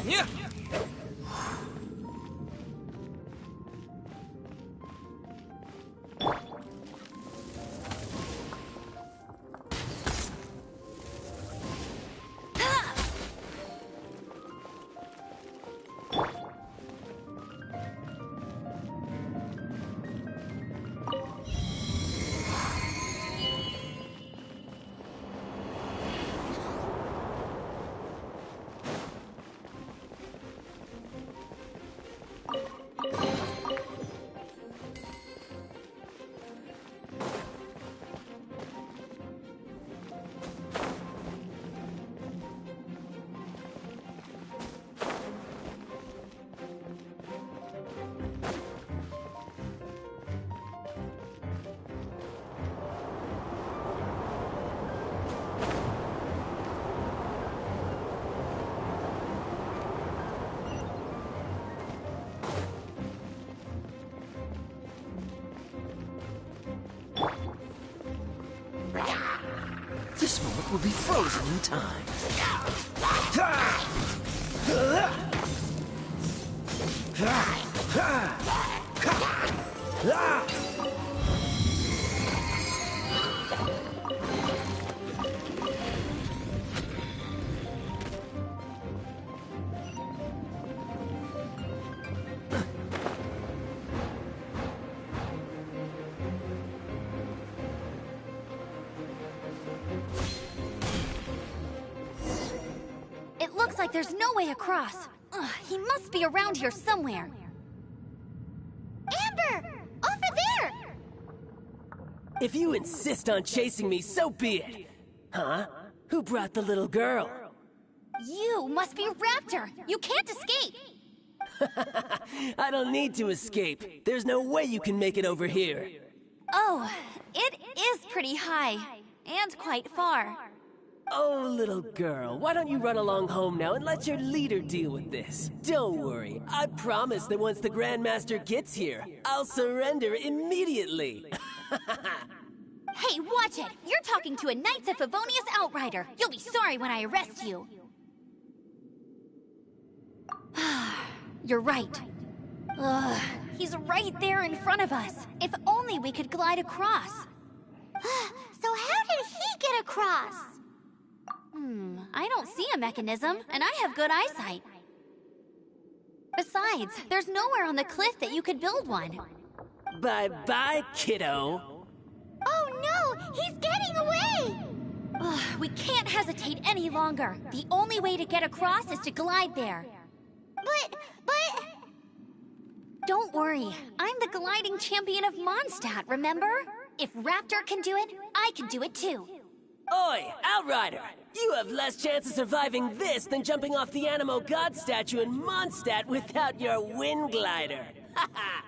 Yeah. This moment will be frozen in time. It looks like there's no way across. Ugh, he must be around here somewhere. Amber! Over there! If you insist on chasing me, so be it. Huh? Who brought the little girl? You must be Raptor! You can't escape! I don't need to escape. There's no way you can make it over here. Oh, it is pretty high. And quite far. Oh, little girl, why don't you run along home now and let your leader deal with this? Don't worry, I promise that once the Grandmaster gets here, I'll surrender immediately. Hey, watch it! You're talking to a Knights of Favonius outrider. You'll be sorry when I arrest you. You're right. Ugh, he's right there in front of us. If only we could glide across. So how did he get across? I don't see a mechanism, and I have good eyesight. Besides, there's nowhere on the cliff that you could build one. Bye-bye, kiddo. Oh no! He's getting away! Ugh, we can't hesitate any longer. The only way to get across is to glide there. But... Don't worry. I'm the gliding champion of Mondstadt, remember? If Raptor can do it, I can do it too. Oi, Outrider! You have less chance of surviving this than jumping off the Animo God statue in Mondstadt without your wind glider. Haha!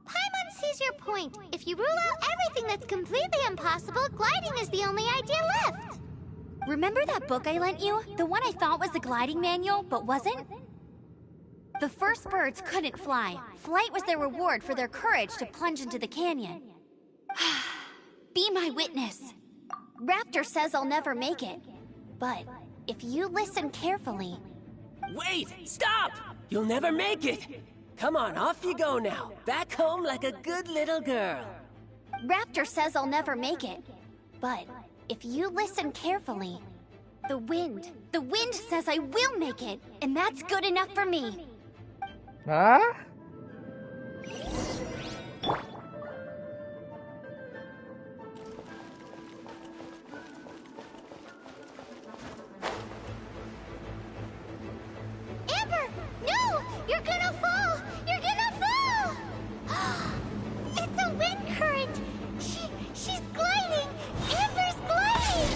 Paimon sees your point. If you rule out everything that's completely impossible, gliding is the only idea left. Remember that book I lent you? The one I thought was the gliding manual, but wasn't? The first birds couldn't fly. Flight was their reward for their courage to plunge into the canyon. Be my witness. Raptor says I'll never make it. But if you listen carefully... Wait! Stop! You'll never make it! Come on, off you go now. Back home like a good little girl. Raptor says I'll never make it. But if you listen carefully, the wind says I will make it, and that's good enough for me. Huh? Amber! No! You're gonna fall! You're gonna fall! It's a wind current! She's gliding! Amber's gliding!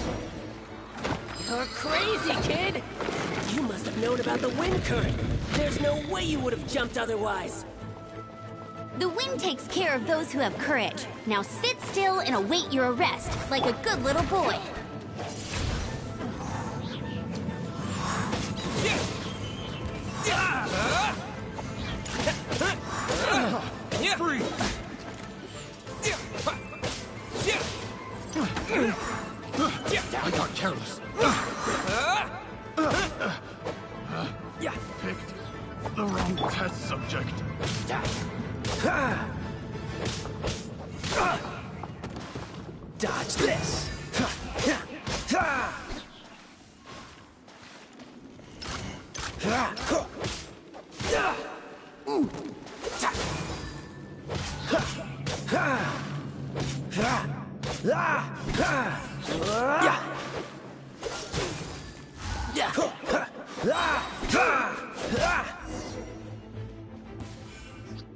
You're crazy, kid! You must have known about the wind current. There's no way you would have jumped otherwise. The wind takes care of those who have courage. Now sit still and await your arrest, like a good little boy. Free! I got careless. Picked the wrong test subject. Dodge this!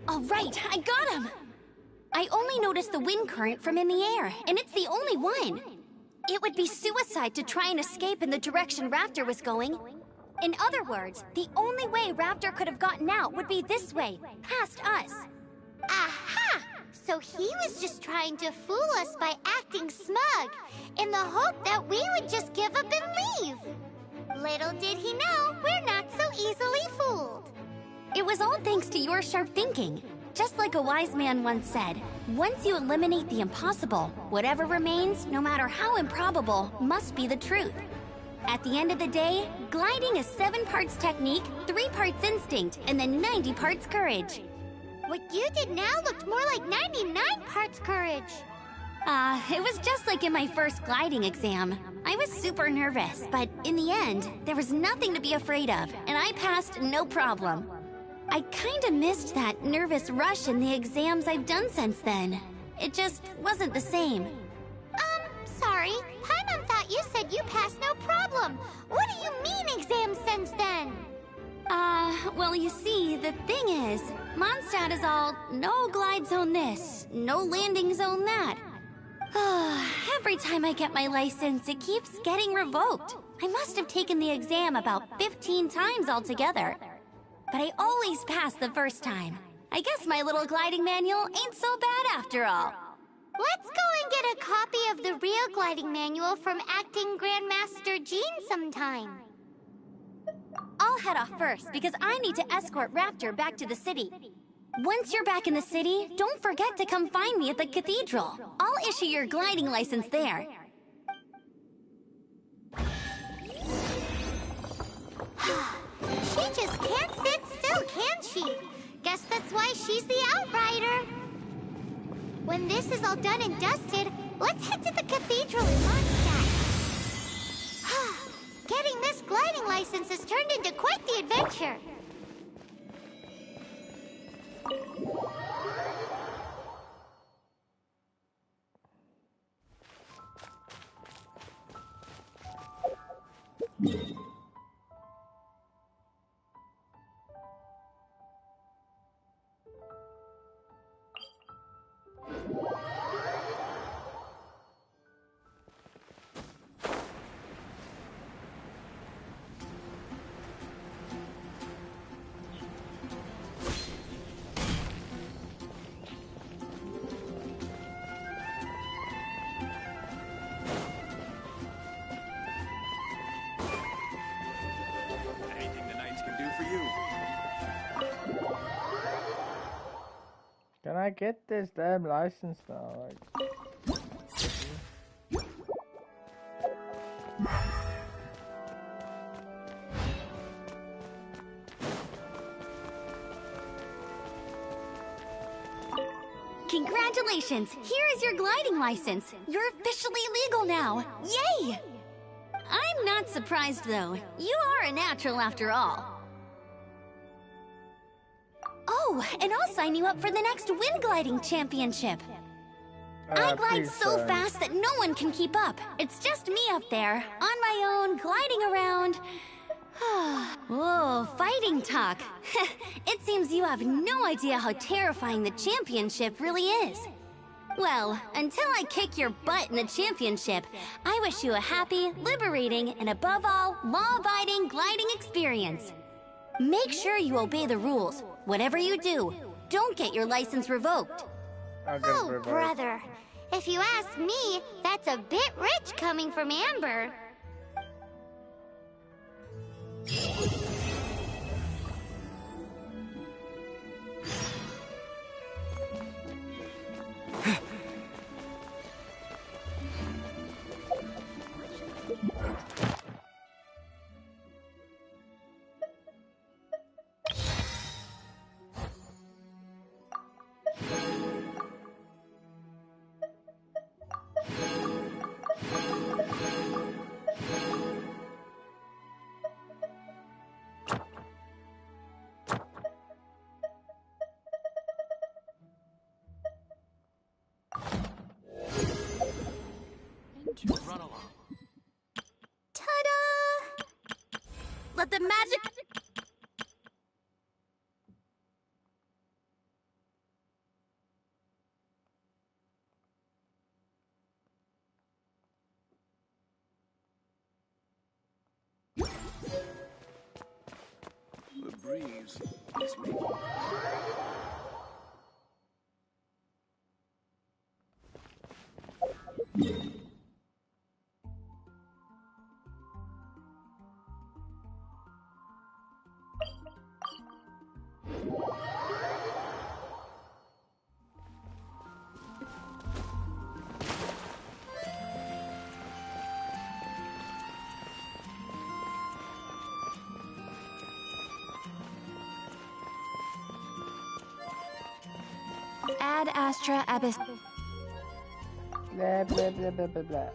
All right, I got him! I only noticed the wind current from in the air, and it's the only one. It would be suicide to try and escape in the direction Raptor was going. In other words, the only way Raptor could have gotten out would be this way, past us. Aha! So he was just trying to fool us by acting smug, in the hope that we would just give up and leave. Little did he know, we're not so easily fooled. It was all thanks to your sharp thinking. Just like a wise man once said, once you eliminate the impossible, whatever remains, no matter how improbable, must be the truth. At the end of the day, gliding is 7 parts technique, 3 parts instinct, and then 90 parts courage. What you did now looked more like 99 parts courage. It was just like in my first gliding exam. I was super nervous, but in the end, there was nothing to be afraid of, and I passed no problem. I kinda missed that nervous rush in the exams I've done since then. It just wasn't the same. Sorry. Paimon thought you said you passed no problem. What do you mean exams since then? Well, you see, the thing is, Mondstadt is all, no glide zone this, no landing zone that. Every time I get my license, it keeps getting revoked. I must have taken the exam about 15 times altogether. But I always pass the first time. I guess my little gliding manual ain't so bad after all. Let's go and get a copy of the real gliding manual from Acting Grandmaster Jean sometime. I'll head off first because I need to escort Raptor back to the city. Once you're back in the city, don't forget to come find me at the cathedral. I'll issue your gliding license there. She just can't sit still, can she? Guess that's why she's the Outrider. When this is all done and dusted, let's head to the cathedral in Mondstadt. Getting this gliding license has turned into quite the adventure. Anything the knights can do for you. Can I get this damn license now? Like... Congratulations! Here is your gliding license. You're officially legal now. Yay! I'm not surprised, though. You are a natural after all. Oh, and I'll sign you up for the next wind gliding championship. I glide so fast that no one can keep up. It's just me up there, on my own, gliding around. Whoa, fighting talk. It seems you have no idea how terrifying the championship really is. Well, until I kick your butt in the championship, I wish you a happy, liberating, and above all, law-abiding gliding experience. Make sure you obey the rules. Whatever you do, don't get your license revoked. Oh, brother. If you ask me, that's a bit rich coming from Amber. Run along. Ta-da! Let the magic... The breeze is making... Ad Astra Abyss. Blah, blah, blah, blah, blah, blah.